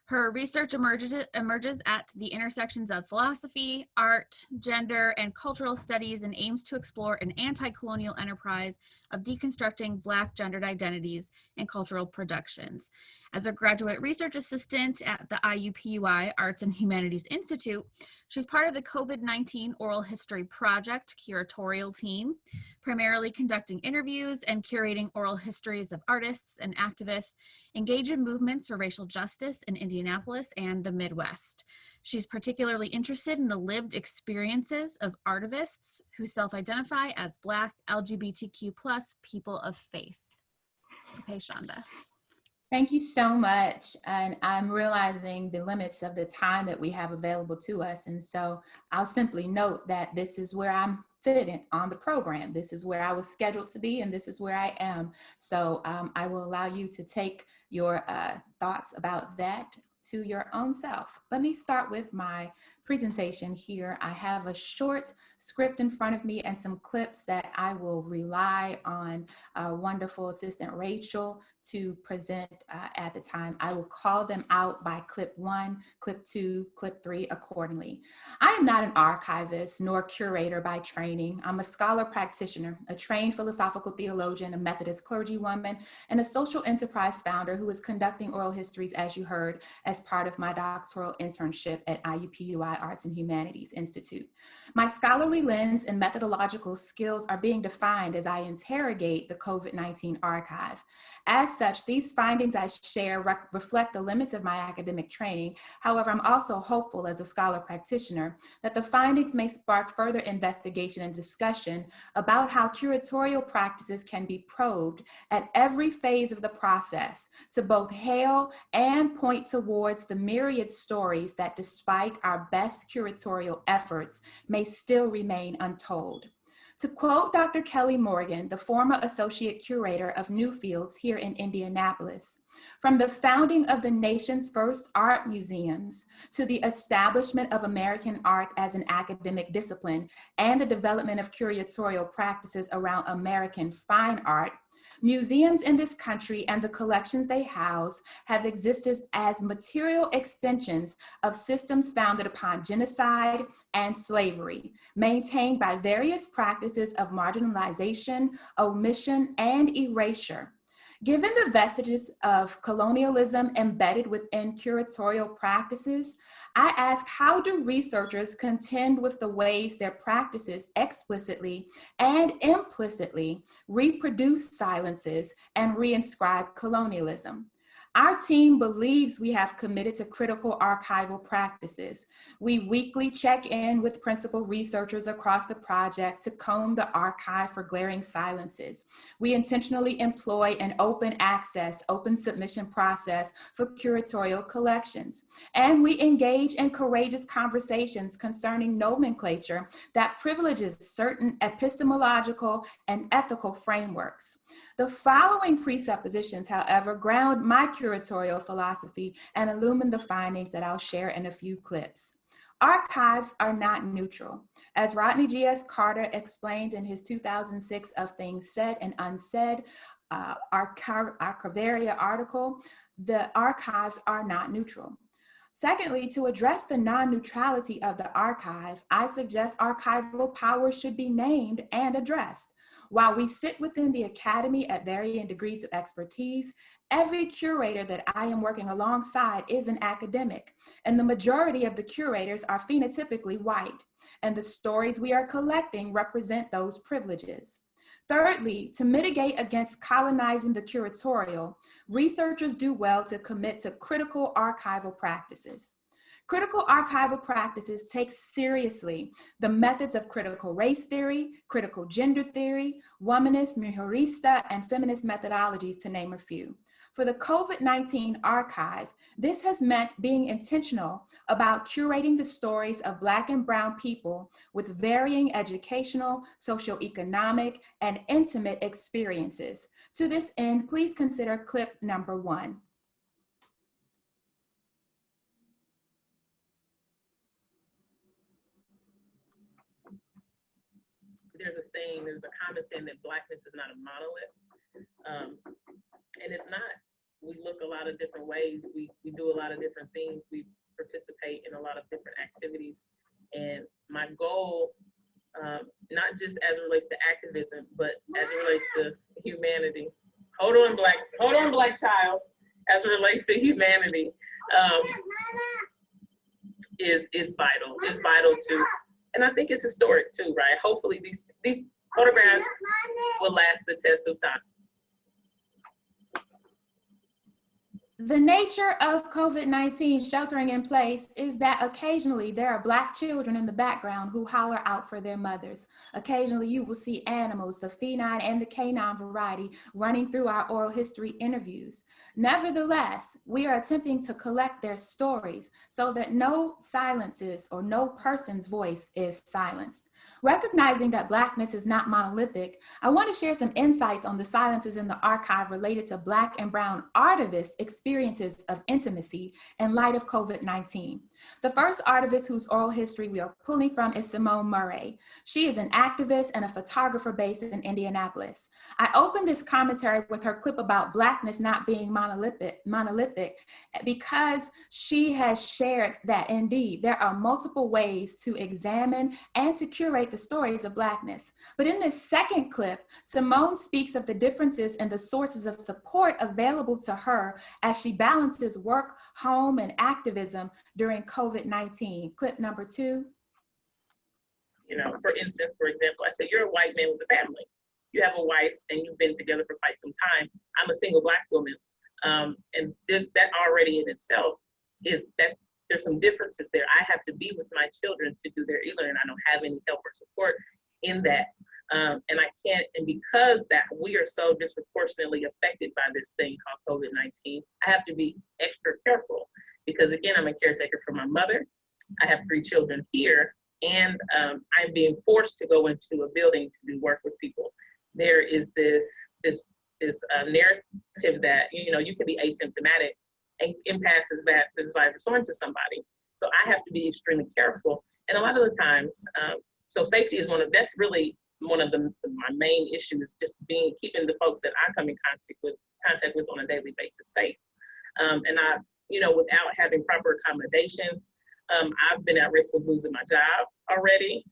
A: Her research emerges at the intersections of philosophy, art, gender, and cultural studies, and aims to explore an anti-colonial enterprise of deconstructing Black gendered identities and cultural productions. As a graduate research assistant at the Iupui Arts and Humanities Institute, she's part of the COVID-19 Oral History Project curatorial team, primarily conducting interviews and curating oral histories of artists and activists engaged in movements for racial justice in Indianapolis and the Midwest. She's particularly interested in the lived experiences of artivists who self-identify as Black LGBTQ+ people of faith. Okay, Shonda.
H: Thank you so much. And I'm realizing the limits of the time that we have available to us. And so I'll simply note that this is where I'm fitting on the program. This is where I was scheduled to be, and this is where I am. So I will allow you to take your thoughts about that to your own self. Let me start with my presentation here. I have a short script in front of me and some clips that I will rely on wonderful assistant Rachel to present at the time. I will call them out by clip 1, clip 2, clip 3 accordingly. I am not an archivist nor curator by training. I'm a scholar practitioner, a trained philosophical theologian, a Methodist clergywoman, and a social enterprise founder who is conducting oral histories, as you heard, as part of my doctoral internship at Iupui Applied Arts and Humanities Institute. My scholarly lens and methodological skills are being defined as I interrogate the COVID-19 archive. As such, these findings I share reflect the limits of my academic training. However, I'm also hopeful as a scholar practitioner that the findings may spark further investigation and discussion about how curatorial practices can be probed at every phase of the process to both hail and point towards the myriad stories that, despite our best curatorial efforts, may still remain untold. To quote Dr. Kelly Morgan, the former associate curator of Newfields here in Indianapolis, from the founding of the nation's first art museums to the establishment of American art as an academic discipline and the development of curatorial practices around American fine art, museums in this country and the collections they house have existed as material extensions of systems founded upon genocide and slavery, maintained by various practices of marginalization, omission, and erasure. Given the vestiges of colonialism embedded within curatorial practices, I ask, how do researchers contend with the ways their practices explicitly and implicitly reproduce silences and reinscribe colonialism? Our team believes we have committed to critical archival practices. We weekly check in with principal researchers across the project to comb the archive for glaring silences. We intentionally employ an open access, open submission process for curatorial collections. And we engage in courageous conversations concerning nomenclature that privileges certain epistemological and ethical frameworks. The following presuppositions, however, ground my curatorial philosophy and illumine the findings that I'll share in a few clips. Archives are not neutral. As Rodney G.S. Carter explains in his 2006 Of Things Said and Unsaid Archivaria article, the archives are not neutral. Secondly, to address the non-neutrality of the archive, I suggest archival powers should be named and addressed. While we sit within the academy at varying degrees of expertise, every curator that I am working alongside is an academic, and the majority of the curators are phenotypically white, and the stories we are collecting represent those privileges. Thirdly, to mitigate against colonizing the curatorial, researchers do well to commit to critical archival practices. Critical archival practices take seriously the methods of critical race theory, critical gender theory, womanist, mujerista, and feminist methodologies, to name a few. For the COVID-19 archive, this has meant being intentional about curating the stories of Black and Brown people with varying educational, socioeconomic, and intimate experiences. To this end, please consider clip number 1.
I: There's a saying, there's a common saying that Blackness is not a monolith. And it's not. We look a lot of different ways. We do a lot of different things. We participate in a lot of different activities. And my goal, not just as it relates to activism, but as it relates to humanity. Hold on, Black child. As it relates to humanity, is vital. It's vital to. And I think it's historic too, right? Hopefully these photographs will last the test of time.
H: The nature of COVID-19 sheltering in place is that occasionally there are Black children in the background who holler out for their mothers. Occasionally you will see animals, the feline and the canine variety, running through our oral history interviews. Nevertheless, we are attempting to collect their stories so that no silences or no person's voice is silenced. Recognizing that Blackness is not monolithic, I want to share some insights on the silences in the archive related to Black and Brown artivists' experiences of intimacy in light of COVID-19. The first artivist whose oral history we are pulling from is Simone Murray. She is an activist and a photographer based in Indianapolis. I opened this commentary with her clip about Blackness not being monolithic because she has shared that indeed there are multiple ways to examine and to curate curate the stories of Blackness. But in this second clip, Simone speaks of the differences in the sources of support available to her as she balances work, home, and activism during COVID-19. Clip number 2.
I: You know, for instance, for example, I say, you're a white man with a family. You have a wife and you've been together for quite some time. I'm a single Black woman. And that already in itself there's some differences there. I have to be with my children to do their e-learning. I don't have any help or support in that. And I can't, and because that we are so disproportionately affected by this thing called COVID-19, I have to be extra careful because again, I'm a caretaker for my mother. I have 3 children here, and I'm being forced to go into a building to do work with people. There is this narrative that, you know, you can be asymptomatic and passes that virus on to somebody. So I have to be extremely careful. And a lot of the times, so safety is that's really one of my main issues, just keeping the folks that I come in contact with on a daily basis safe. And I, you know, without having proper accommodations, I've been at risk of losing my job already.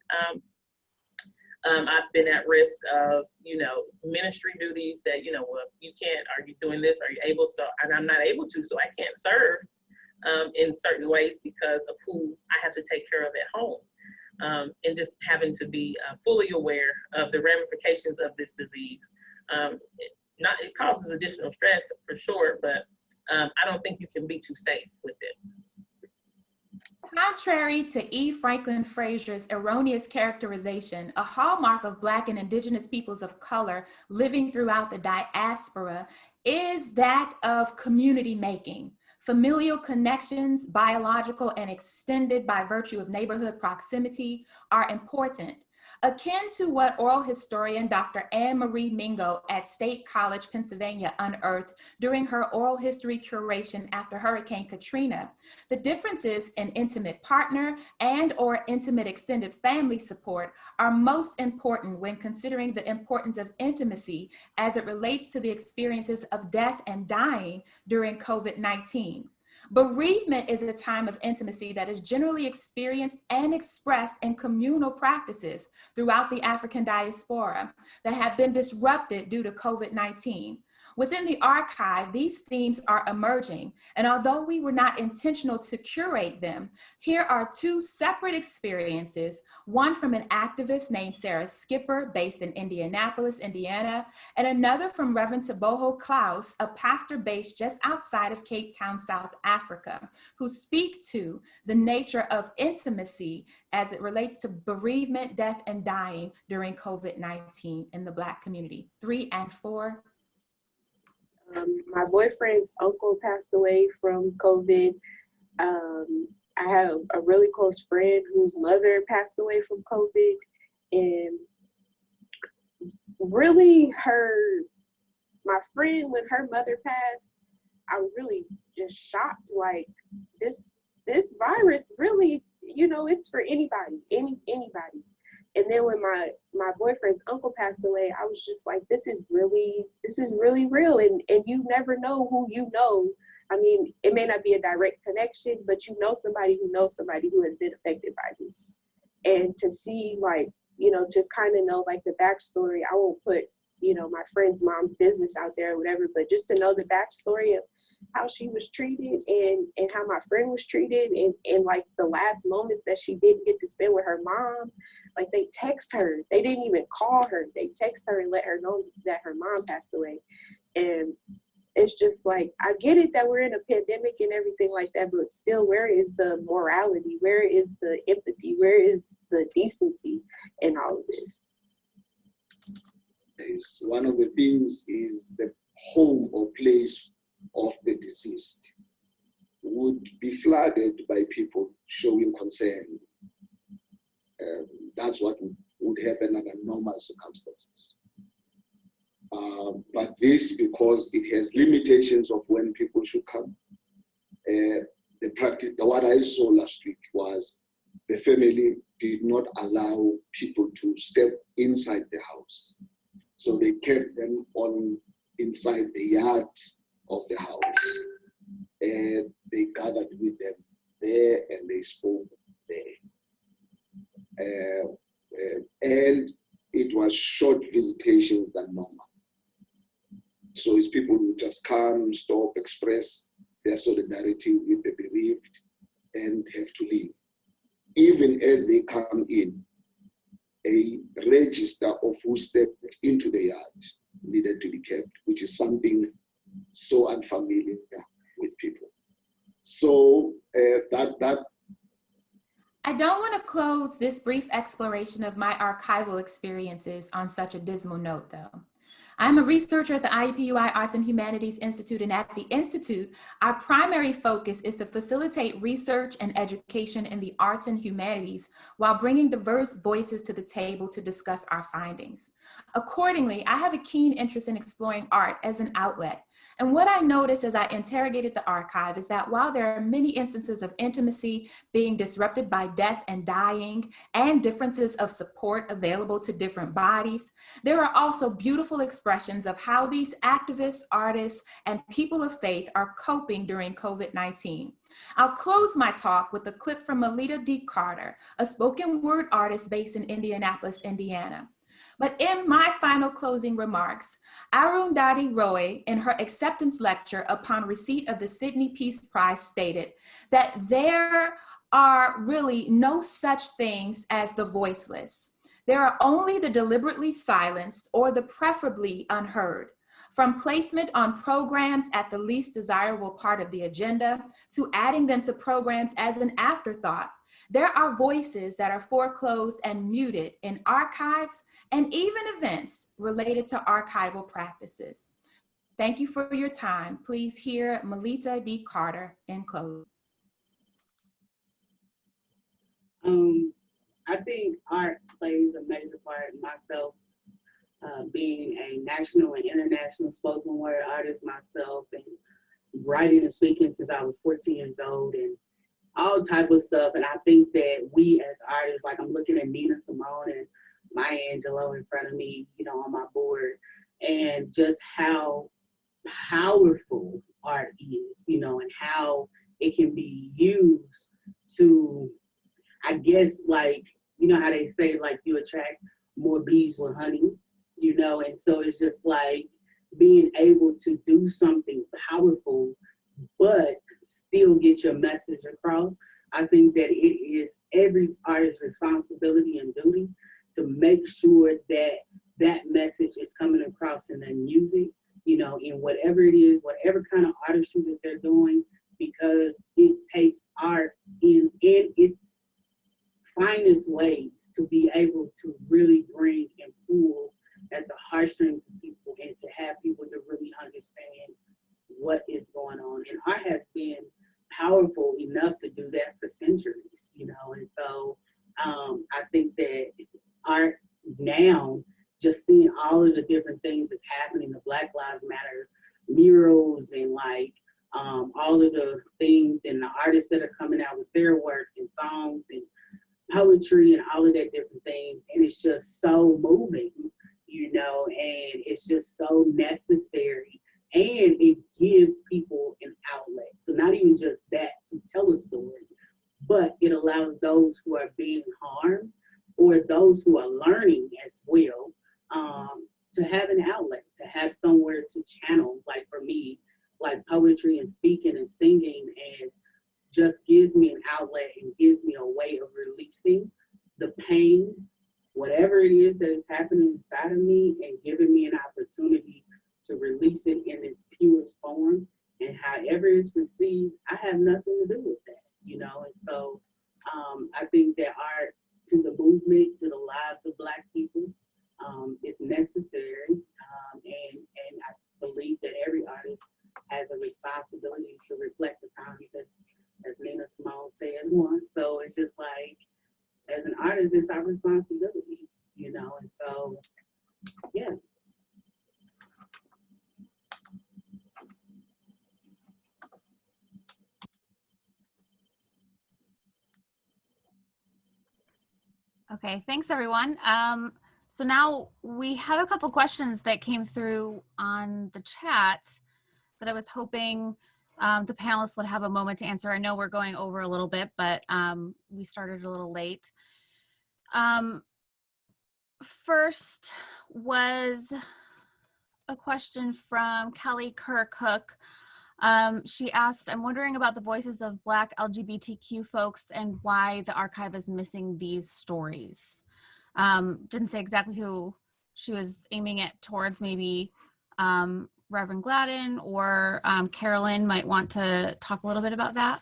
I: I've been at risk of, you know, ministry duties that, you know, well, you can't, are you doing this? Are you able? So, and I'm not able to, so I can't serve in certain ways because of who I have to take care of at home. And just having to be fully aware of the ramifications of this disease. It causes additional stress for sure, but I don't think you can be too safe with it.
H: Contrary to E. Franklin Frazier's erroneous characterization, a hallmark of Black and Indigenous peoples of color living throughout the diaspora is that of community making. Familial connections, biological and extended by virtue of neighborhood proximity, are important. Akin to what oral historian Dr. Anne Marie Mingo at State College, Pennsylvania unearthed during her oral history curation after Hurricane Katrina, the differences in intimate partner and or intimate extended family support are most important when considering the importance of intimacy as it relates to the experiences of death and dying during COVID-19. Bereavement is a time of intimacy that is generally experienced and expressed in communal practices throughout the African diaspora that have been disrupted due to COVID-19. Within the archive, these themes are emerging, and although we were not intentional to curate them, here are 2 separate experiences, one from an activist named Sarah Skipper, based in Indianapolis, Indiana, and another from Reverend Taboho Klaus, a pastor based just outside of Cape Town, South Africa, who speak to the nature of intimacy as it relates to bereavement, death, and dying during COVID-19 in the Black community. 3 and 4.
J: My boyfriend's uncle passed away from COVID. I have a really close friend whose mother passed away from COVID. And really my friend, when her mother passed, I was really just shocked. Like this virus really, you know, it's for anybody, anybody. And then when my boyfriend's uncle passed away, I was just like, this is really real. And you never know who you know. I mean, it may not be a direct connection, but you know somebody who knows somebody who has been affected by this. And to see, like, you know, to kind of know like the backstory, I won't put, you know, my friend's mom's business out there or whatever, but just to know the backstory of how she was treated and how my friend was treated and like the last moments that she didn't get to spend with her mom. Like they text her, they didn't even call her. They text her and let her know that her mom passed away. And it's just like, I get it that we're in a pandemic and everything like that, but still, where is the morality? Where is the empathy? Where is the decency in all of this?
K: One of the things is the home or place of the deceased would be flooded by people showing concern. That's what would happen under normal circumstances. But this, because it has limitations of when people should come. The practice, what I saw last week was the family did not allow people to step inside the house. So they kept them inside the yard of the house. And they gathered with them there and they spoke there. And it was short visitations than normal. So it's people who just come, stop, express their solidarity with the bereaved and have to leave. Even as they come in, a register of who stepped into the yard needed to be kept, which is something so unfamiliar with people. So
H: I don't want to close this brief exploration of my archival experiences on such a dismal note, though. I'm a researcher at the Iupui Arts and Humanities Institute, and at the Institute, our primary focus is to facilitate research and education in the arts and humanities while bringing diverse voices to the table to discuss our findings. Accordingly, I have a keen interest in exploring art as an outlet. And what I noticed as I interrogated the archive is that while there are many instances of intimacy being disrupted by death and dying, and differences of support available to different bodies, there are also beautiful expressions of how these activists, artists, and people of faith are coping during COVID-19. I'll close my talk with a clip from Melita D. Carter, a spoken word artist based in Indianapolis, Indiana. But in my final closing remarks, Arundhati Roy, in her acceptance lecture upon receipt of the Sydney Peace Prize, stated that there are really no such things as the voiceless. There are only the deliberately silenced or the preferably unheard. From placement on programs at the least desirable part of the agenda to adding them to programs as an afterthought, there are voices that are foreclosed and muted in archives and even events related to archival practices. Thank you for your time. Please hear Melita D. Carter in close.
L: I think art plays a major part in myself, being a national and international spoken word artist myself, and writing and speaking since I was 14 years old, and all type of stuff. And I think that we as artists, like I'm looking at Nina Simone and Maya Angelou in front of me, you know, on my board, and just how powerful art is, you know, and how it can be used to, I guess, like, you know how they say, like, you attract more bees with honey, you know, and so it's just like being able to do something powerful, but still get your message across. I think that it is every artist's responsibility and duty to make sure that that message is coming across in their music, you know, in whatever it is, whatever kind of artistry that they're doing, because it takes art in its finest ways to be able to really bring and pull at the heartstrings of people and to have people to really understand what is going on. And art has been powerful enough to do that for centuries, you know, and so I think that art now, just seeing all of the different things that's happening, the Black Lives Matter murals and like all of the things and the artists that are coming out with their work and songs and poetry and all of that different things. And it's just so moving, you know, and it's just so necessary. And it gives people an outlet. So not even just that to tell a story, but it allows those who are being harmed or those who are learning as well to have an outlet, to have somewhere to channel. Like for me, like poetry and speaking and singing, and just gives me an outlet and gives me a way of releasing the pain, whatever it is that is happening inside of me, and giving me an opportunity to release it in its purest form. And however it's received, I have nothing to do with that, you know. And so I think that art, to the movement, to the lives of Black people, is necessary. And I believe that every artist has a responsibility to reflect the times, as Nina Simone said once. So it's just like, as an artist, it's our responsibility, you know. And so, yeah.
A: Okay, thanks everyone. So now we have a couple questions that came through on the chat that I was hoping the panelists would have a moment to answer. I know we're going over a little bit, but we started a little late. first was a question from Kelly Kirkhook. She asked, I'm wondering about the voices of Black LGBTQ folks and why the archive is missing these stories. Didn't say exactly who she was aiming it towards. Maybe Reverend Gladden or Carolyn might want to talk a little bit about that.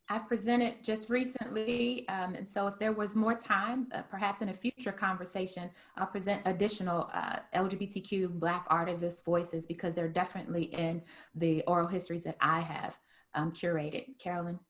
H: I've presented just recently, and so if there was more time, perhaps in a future conversation, I'll present additional LGBTQ Black artivist voices, because they're definitely in the oral histories that I have curated. Carolyn?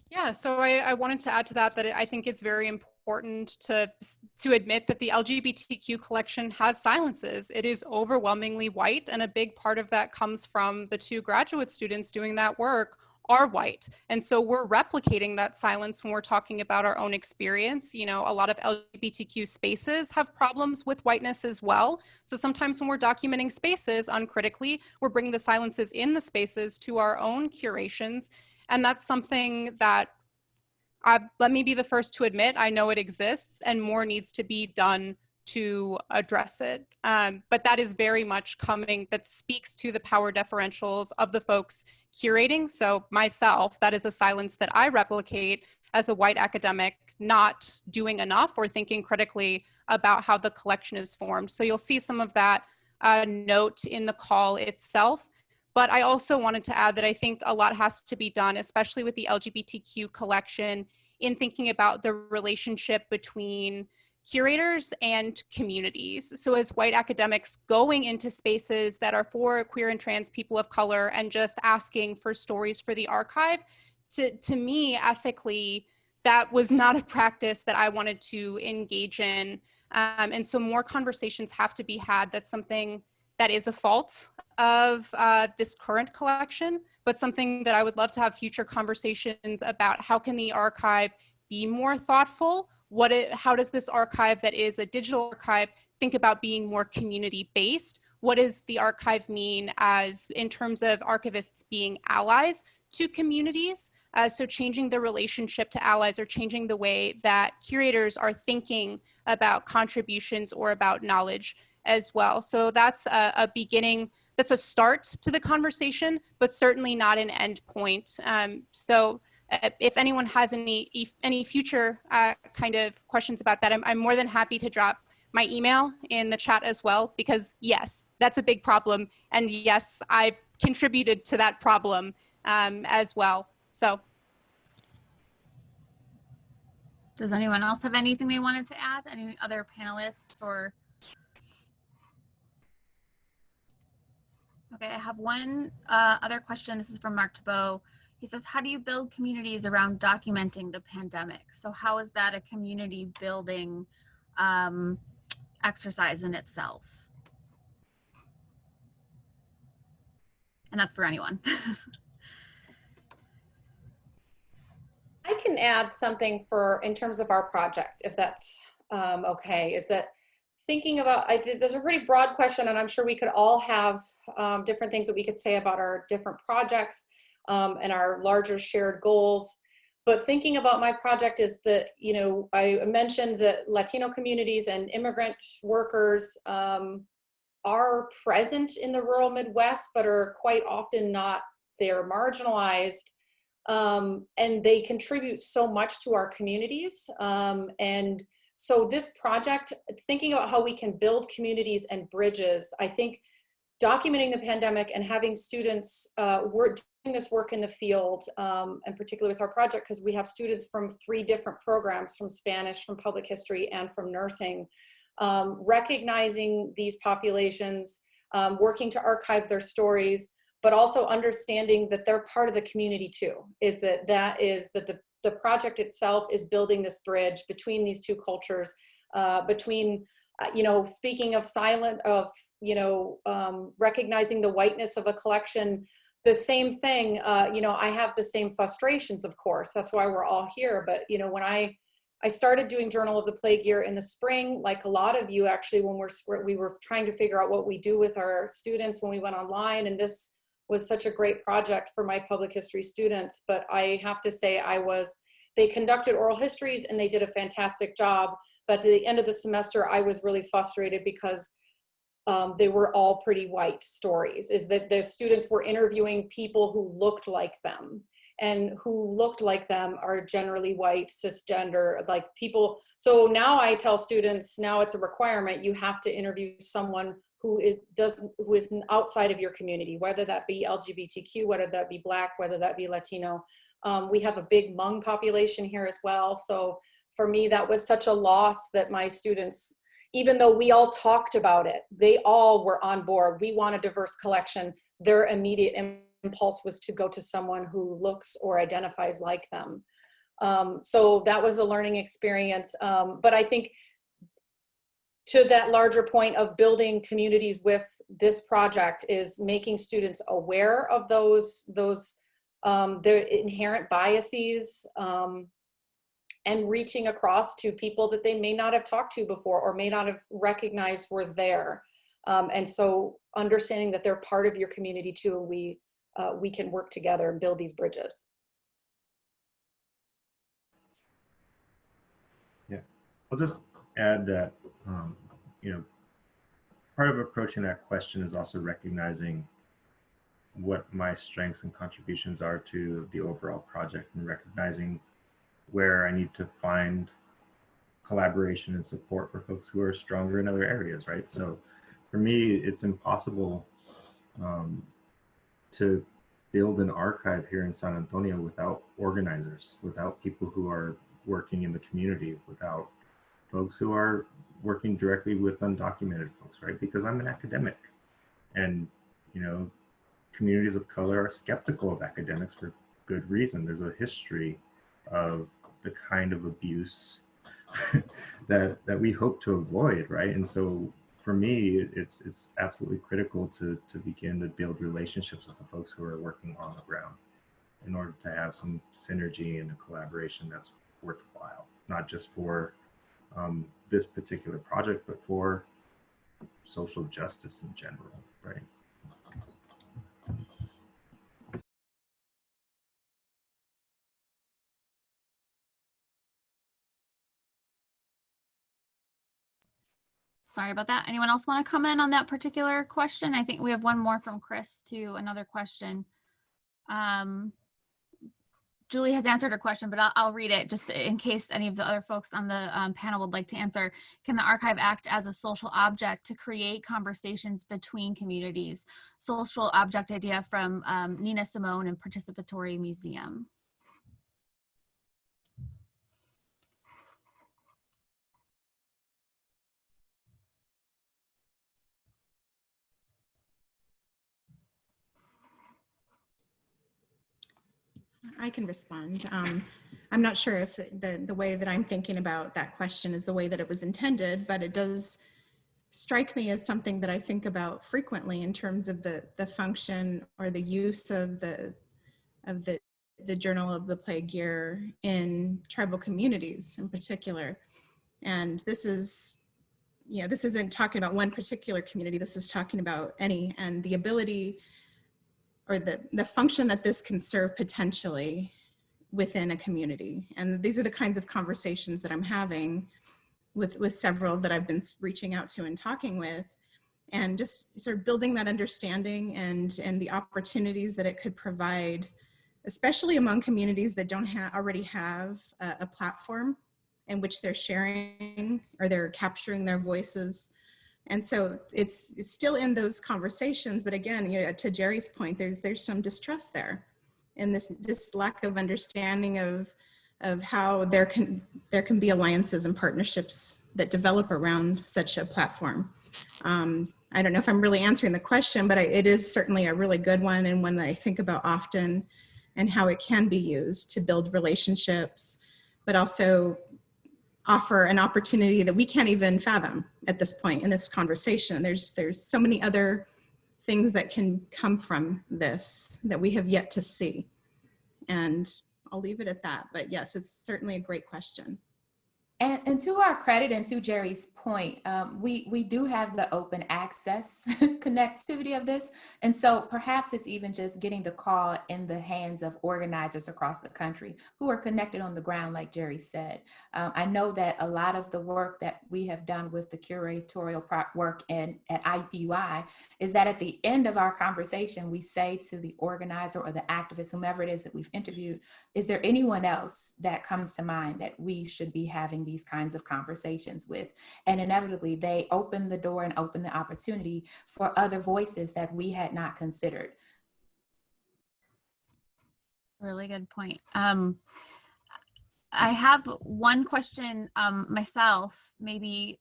E: Yeah, so I wanted to add to that I think it's very important to admit that the LGBTQ collection has silences. It is overwhelmingly white, and a big part of that comes from the 2 graduate students doing that work are white. And so we're replicating that silence when we're talking about our own experience. You know, a lot of LGBTQ spaces have problems with whiteness as well. So sometimes when we're documenting spaces uncritically, we're bringing the silences in the spaces to our own curations. And that's something that let me be the first to admit, I know it exists and more needs to be done to address it. But that is very much coming, that speaks to the power differentials of the folks curating. So myself, that is a silence that I replicate as a white academic, not doing enough or thinking critically about how the collection is formed. So you'll see some of that note in the call itself. But I also wanted to add that I think a lot has to be done, especially with the LGBTQ collection, in thinking about the relationship between curators and communities. So as white academics going into spaces that are for queer and trans people of color and just asking for stories for the archive, to me, ethically, that was not a practice that I wanted to engage in. And so more conversations have to be had. That's something that is a fault of this current collection, but something that I would love to have future conversations about. How can the archive be more thoughtful? How does this archive that is a digital archive think about being more community-based? What does the archive mean as in terms of archivists being allies to communities? So changing the relationship to allies, or changing the way that curators are thinking about contributions or about knowledge as well. So that's a beginning, that's a start to the conversation, but certainly not an end point. So if anyone has any future kind of questions about that, I'm more than happy to drop my email in the chat as well, because yes, that's a big problem. And yes, I've contributed to that problem as well. So.
A: Does anyone else have anything they wanted to add? Any other panelists or? Okay, I have one other question. This is from Mark Tebow. He says, how do you build communities around documenting the pandemic? So how is that a community building exercise in itself? And that's for anyone.
C: I can add something in terms of our project, if that's okay, is that thinking about, there's a pretty broad question, and I'm sure we could all have different things that we could say about our different projects and our larger shared goals. But thinking about my project is that, you know, I mentioned that Latino communities and immigrant workers are present in the rural Midwest, but are quite often not, they're marginalized. And they contribute so much to our communities. And so this project, thinking about how we can build communities and bridges, I think documenting the pandemic and having students doing this work in the field, and particularly with our project, because we have students from 3 different programs, from Spanish, from public history, and from nursing, recognizing these populations, working to archive their stories, but also understanding that they're part of the community too, is that the project itself is building this bridge between these 2 cultures, between, you know, speaking of recognizing the whiteness of a collection, the same thing, you know, I have the same frustrations, of course, that's why we're all here. But, you know, when I started doing Journal of the Plague Year in the spring, like a lot of you actually, when we were trying to figure out what we do with our students when we went online, and this was such a great project for my public history students, but I have to say they conducted oral histories and they did a fantastic job. But at the end of the semester, I was really frustrated because they were all pretty white stories, is that the students were interviewing people who looked like them, and who looked like them are generally white, cisgender, like people. So now I tell students, now it's a requirement, you have to interview someone who is outside of your community, whether that be LGBTQ, whether that be Black, whether that be Latino. We have a big Hmong population here as well. So for me, that was such a loss that my students, even though we all talked about it, they all were on board. We want a diverse collection. Their immediate impulse was to go to someone who looks or identifies like them. So that was a learning experience. But I think to that larger point of building communities with this project is making students aware of their inherent biases, and reaching across to people that they may not have talked to before or may not have recognized were there. And so understanding that they're part of your community too, and we can work together and build these bridges.
B: Yeah, I'll just add that, part of approaching that question is also recognizing what my strengths and contributions are to the overall project, and recognizing where I need to find collaboration and support for folks who are stronger in other areas, right? So for me, it's impossible to build an archive here in San Antonio without organizers, without people who are working in the community, without folks who are working directly with undocumented folks, right? Because I'm an academic, and communities of color are skeptical of academics for good reason. There's a history of the kind of abuse that we hope to avoid, right? And so for me, it's absolutely critical to begin to build relationships with the folks who are working on the ground in order to have some synergy and a collaboration that's worthwhile, not just for this particular project, but for social justice in general, right?
A: Sorry about that. Anyone else want to comment on that particular question? I think we have one more from Chris to another question. Julie has answered her question, but I'll read it just in case any of the other folks on the panel would like to answer. Can the archive act as a social object to create conversations between communities? Social object idea from Nina Simone and Participatory Museum.
F: I can respond. I'm not sure if the way that I'm thinking about that question is the way that it was intended, but it does strike me as something that I think about frequently in terms of the function or the use of the Journal of the Plague Year in tribal communities in particular. And this is, this isn't talking about one particular community, this is talking about any, and the ability or the function that this can serve potentially within a community. And these are the kinds of conversations that I'm having with several that I've been reaching out to and talking with, and just sort of building that understanding and the opportunities that it could provide, especially among communities that don't already have a platform in which they're sharing or they're capturing their voices. And so it's still in those conversations, but again, to Jerry's point, there's some distrust there, and this lack of understanding of how there can be alliances and partnerships that develop around such a platform. I don't know if I'm really answering the question, but it is certainly a really good one, and one that I think about often, and how it can be used to build relationships, but also offer an opportunity that we can't even fathom at this point in this conversation. There's so many other things that can come from this that we have yet to see. And I'll leave it at that, but yes, it's certainly a great question.
H: And to our credit and to Jerry's point, we do have the open access connectivity of this. And so perhaps it's even just getting the call in the hands of organizers across the country who are connected on the ground, like Jerry said. I know that a lot of the work that we have done with the curatorial work at Iupui is that at the end of our conversation, we say to the organizer or the activist, whomever it is that we've interviewed, is there anyone else that comes to mind that we should be having these kinds of conversations with? And inevitably they open the door and open the opportunity for other voices that we had not considered.
A: Really good point. I have one question myself, maybe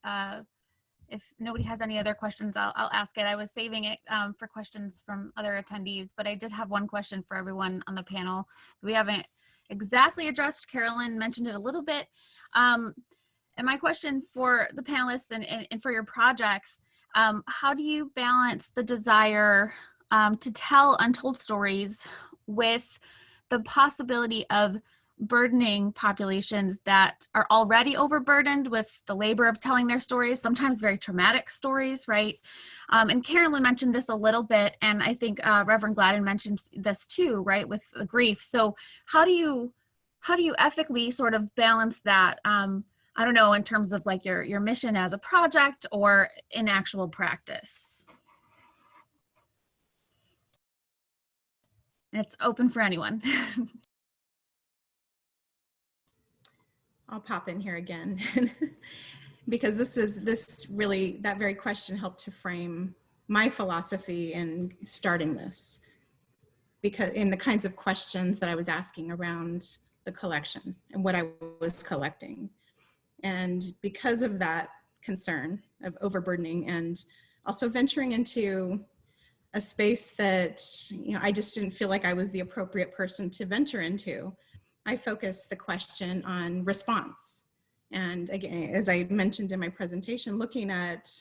A: if nobody has any other questions, I'll ask it. I was saving it for questions from other attendees, but I did have one question for everyone on the panel. We haven't exactly addressed. Carolyn mentioned it a little bit. And my question for the panelists and for your projects, how do you balance the desire to tell untold stories with the possibility of burdening populations that are already overburdened with the labor of telling their stories, sometimes very traumatic stories, right? And Carolyn mentioned this a little bit, and I think Reverend Gladden mentioned this too, right, with the grief. So how do you ethically sort of balance that? I don't know, in terms of like your mission as a project or in actual practice. And it's open for anyone.
F: I'll pop in here again because this really, that very question helped to frame my philosophy in starting this, because in the kinds of questions that I was asking around the collection and what I was collecting. And because of that concern of overburdening and also venturing into a space that, you know, I just didn't feel like I was the appropriate person to venture into, I focused the question on response. And again, as I mentioned in my presentation, looking at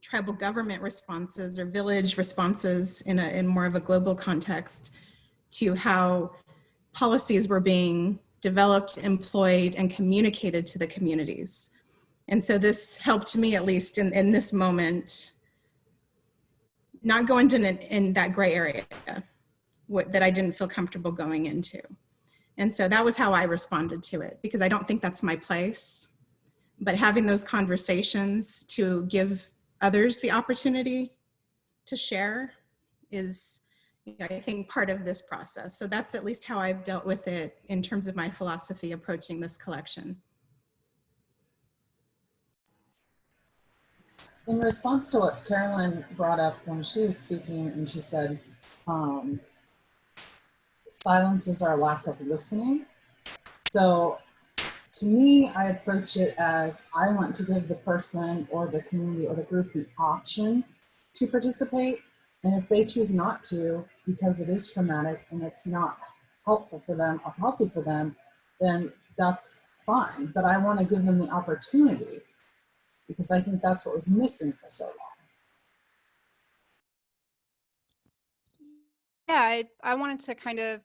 F: tribal government responses or village responses in more of a global context to how policies were being developed, employed, and communicated to the communities. And so this helped me, at least in this moment, not go into in that gray area that I didn't feel comfortable going into. And so that was how I responded to it, because I don't think that's my place. But having those conversations to give others the opportunity to share is, I think, part of this process. So that's at least how I've dealt with it in terms of my philosophy approaching this collection.
M: In response to what Carolyn brought up when she was speaking, and she said, silence is our lack of listening. So to me, I approach it as I want to give the person or the community or the group the option to participate. And if they choose not to, because it is traumatic and it's not helpful for them or healthy for them, then that's fine. But I want to give them the opportunity, because I think that's what was missing for so long.
E: Yeah, I wanted to kind of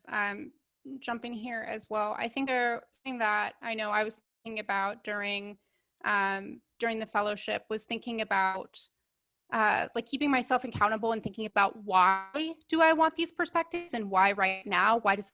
E: jump in here as well. I think there's something that I know I was thinking about during the fellowship was thinking about like keeping myself accountable and thinking about why do I want these perspectives and why right now? Why does it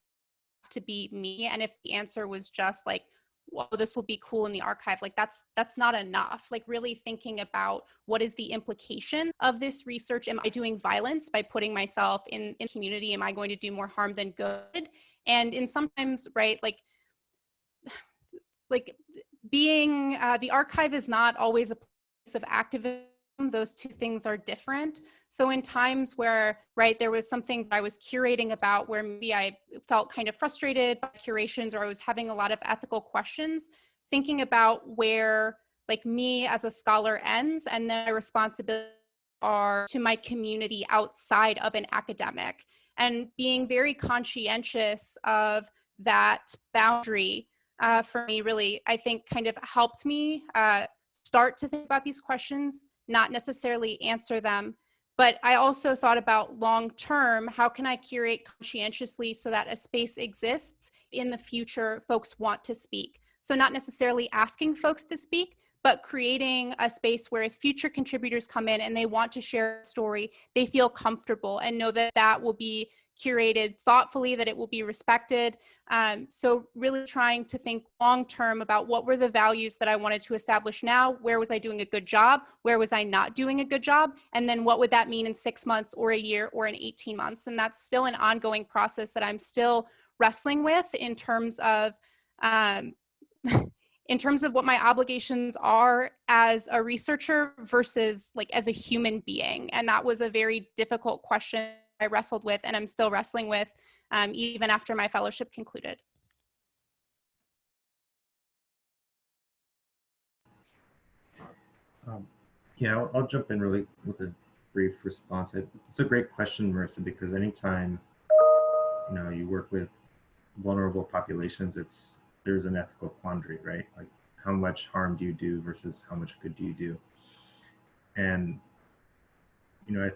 E: have to be me? And if the answer was just like, well, this will be cool in the archive, like that's not enough. Like really thinking about what is the implication of this research? Am I doing violence by putting myself in community? Am I going to do more harm than good? And in sometimes, right, like being, the archive is not always a place of activism. Those two things are different. So in times where, right, there was something I was curating about where maybe I felt kind of frustrated by curations, or I was having a lot of ethical questions, thinking about where like me as a scholar ends and then my responsibilities are to my community outside of an academic, and being very conscientious of that boundary for me really, I think, kind of helped me start to think about these questions, not necessarily answer them. But I also thought about long term, how can I curate conscientiously so that a space exists in the future folks want to speak? So not necessarily asking folks to speak, but creating a space where if future contributors come in and they want to share a story, they feel comfortable and know that that will be curated thoughtfully, that it will be respected. So really trying to think long-term about what were the values that I wanted to establish now, where was I doing a good job, where was I not doing a good job, and then what would that mean in 6 months or a year or in 18 months. And that's still an ongoing process that I'm still wrestling with in terms of what my obligations are as a researcher versus like as a human being. And that was a very difficult question I wrestled with and I'm still wrestling with even after my fellowship concluded.
B: Yeah, I'll jump in really with a brief response. It's a great question, Marissa, because anytime you work with vulnerable populations, there's an ethical quandary, right? Like how much harm do you do versus how much good do you do? And I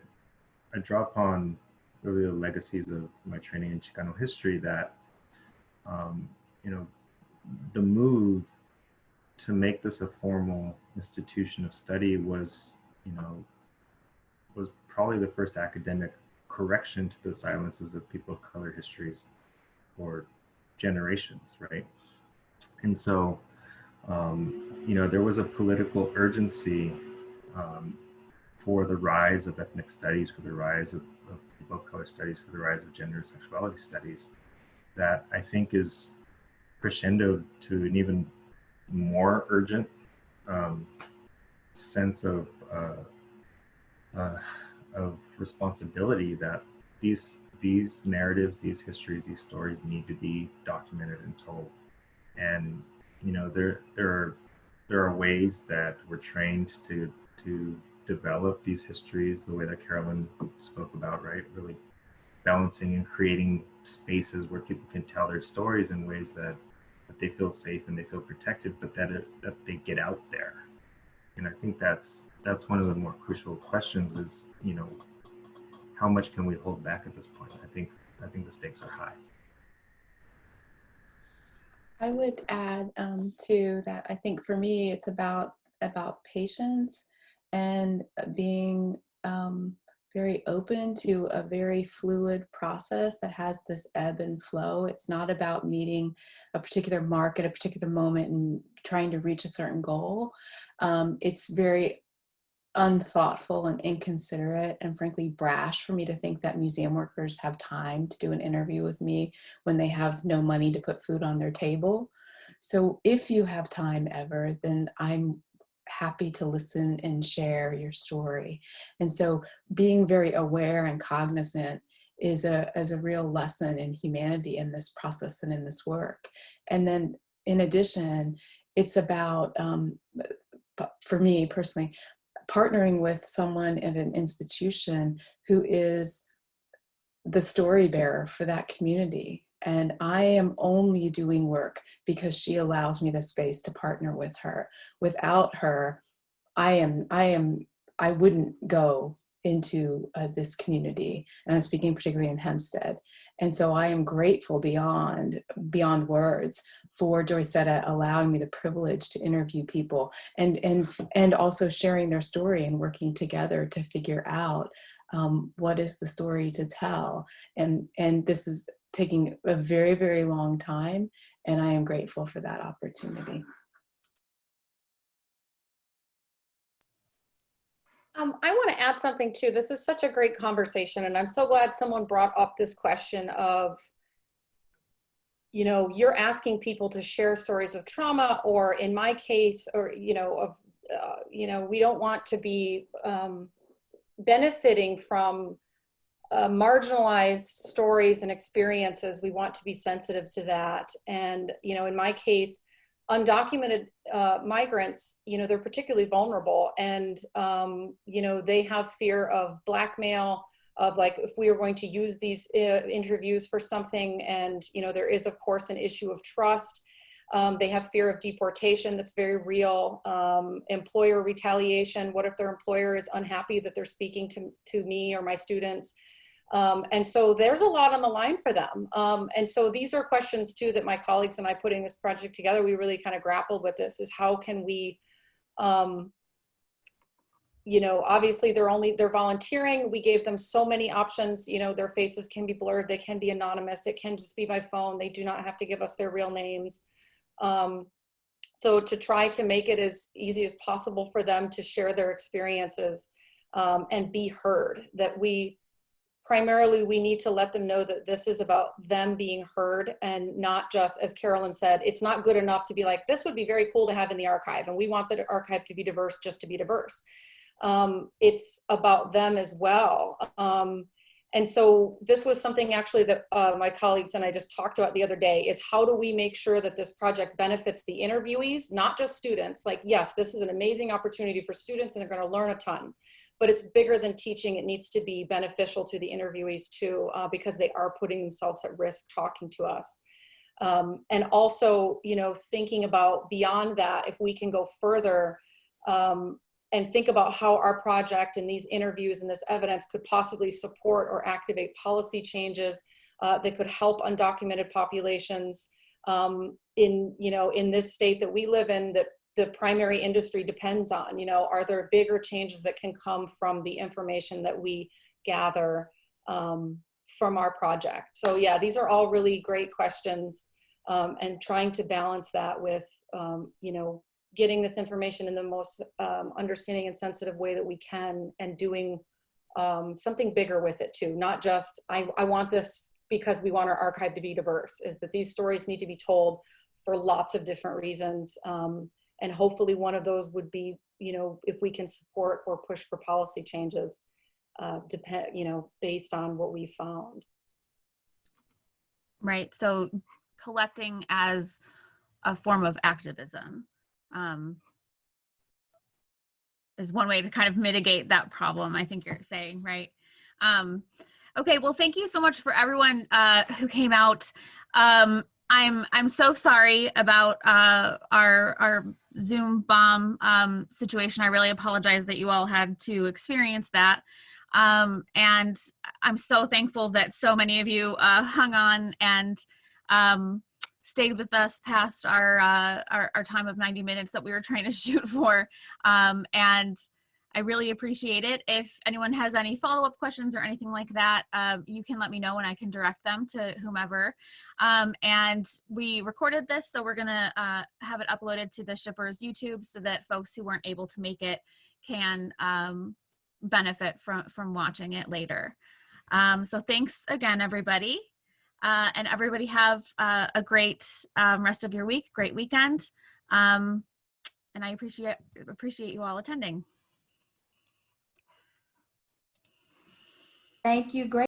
B: draw upon really the legacies of my training in Chicano history that the move to make this a formal institution of study was probably the first academic correction to the silences of people of color histories for generations, right? And so, there was a political urgency for the rise of ethnic studies, for the rise of people of color studies, for the rise of gender and sexuality studies, that I think is crescendoed to an even more urgent sense of responsibility that these narratives, these histories, these stories need to be documented and told. And there are ways that we're trained to develop these histories the way that Carolyn spoke about, right? Really balancing and creating spaces where people can tell their stories in ways that they feel safe and they feel protected, but that they get out there. And I think that's one of the more crucial questions is, how much can we hold back at this point? I think the stakes are high.
G: I would add to that. I think for me, it's about patience and being very open to a very fluid process that has this ebb and flow. It's not about meeting a particular mark at a particular moment and trying to reach a certain goal. It's very unthoughtful and inconsiderate and frankly brash for me to think that museum workers have time to do an interview with me when they have no money to put food on their table. So if you have time ever, then I'm happy to listen and share your story. And so being very aware and cognizant is a real lesson in humanity in this process and in this work. And then in addition, it's about, for me personally, partnering with someone at an institution who is the story bearer for that community. And I am only doing work because she allows me the space to partner with her. Without her, I wouldn't go into this community. And I'm speaking particularly in Hempstead. And so I am grateful beyond words for Joycetta allowing me the privilege to interview people and also sharing their story and working together to figure out what is the story to tell. And this is taking a very, very long time. And I am grateful for that opportunity.
C: I want to add something too. This is such a great conversation, and I'm so glad someone brought up this question of, you're asking people to share stories of trauma, or in my case, or, we don't want to be benefiting from marginalized stories and experiences. We want to be sensitive to that. And, in my case, undocumented migrants, they're particularly vulnerable, and, they have fear of blackmail, of like, if we are going to use these interviews for something, and, there is of course an issue of trust. They have fear of deportation that's very real. Employer retaliation. What if their employer is unhappy that they're speaking to me or my students? And so there's a lot on the line for them. And so these are questions too that my colleagues and I putting this project together, we really kind of grappled with this, is how can we, you know, obviously they're volunteering. We gave them so many options, you know, their faces can be blurred, they can be anonymous, it can just be by phone, they do not have to give us their real names. So to try to make it as easy as possible for them to share their experiences and be heard, that primarily we need to let them know that this is about them being heard, and not just, as Carolyn said, it's not good enough to be like, this would be very cool to have in the archive, and we want the archive to be diverse just to be diverse. It's about them as well. And so this was something actually that my colleagues and I just talked about the other day, is how do we make sure that this project benefits the interviewees, not just students. Like, yes, this is an amazing opportunity for students and they're going to learn a ton, but it's bigger than teaching. It needs to be beneficial to the interviewees too, because they are putting themselves at risk talking to us. And also, you know, thinking about beyond that, if we can go further, and think about how our project and these interviews and this evidence could possibly support or activate policy changes that could help undocumented populations in, you know, in this state that we live in, that the primary industry depends on. You know, are there bigger changes that can come from the information that we gather from our project? So yeah, these are all really great questions, and trying to balance that with, you know, getting this information in the most understanding and sensitive way that we can, and doing something bigger with it too. Not just, I want this because we want our archive to be diverse, is that these stories need to be told for lots of different reasons. And hopefully one of those would be, you know, if we can support or push for policy changes, you know, based on what we found.
A: Right, so collecting as a form of activism is one way to kind of mitigate that problem, I think you're saying, right? Okay, well, thank you so much for everyone who came out. I'm so sorry about our Zoom bomb situation. I really apologize that you all had to experience that. And I'm so thankful that so many of you hung on and stayed with us past our time of 90 minutes that we were trying to shoot for. And I really appreciate it. If anyone has any follow-up questions or anything like that, you can let me know and I can direct them to whomever. And we recorded this, so we're gonna have it uploaded to the Shippers YouTube so that folks who weren't able to make it can benefit from watching it later. So thanks again, everybody. And everybody have a great rest of your week, great weekend. And I appreciate you all attending.
H: Thank you. Great.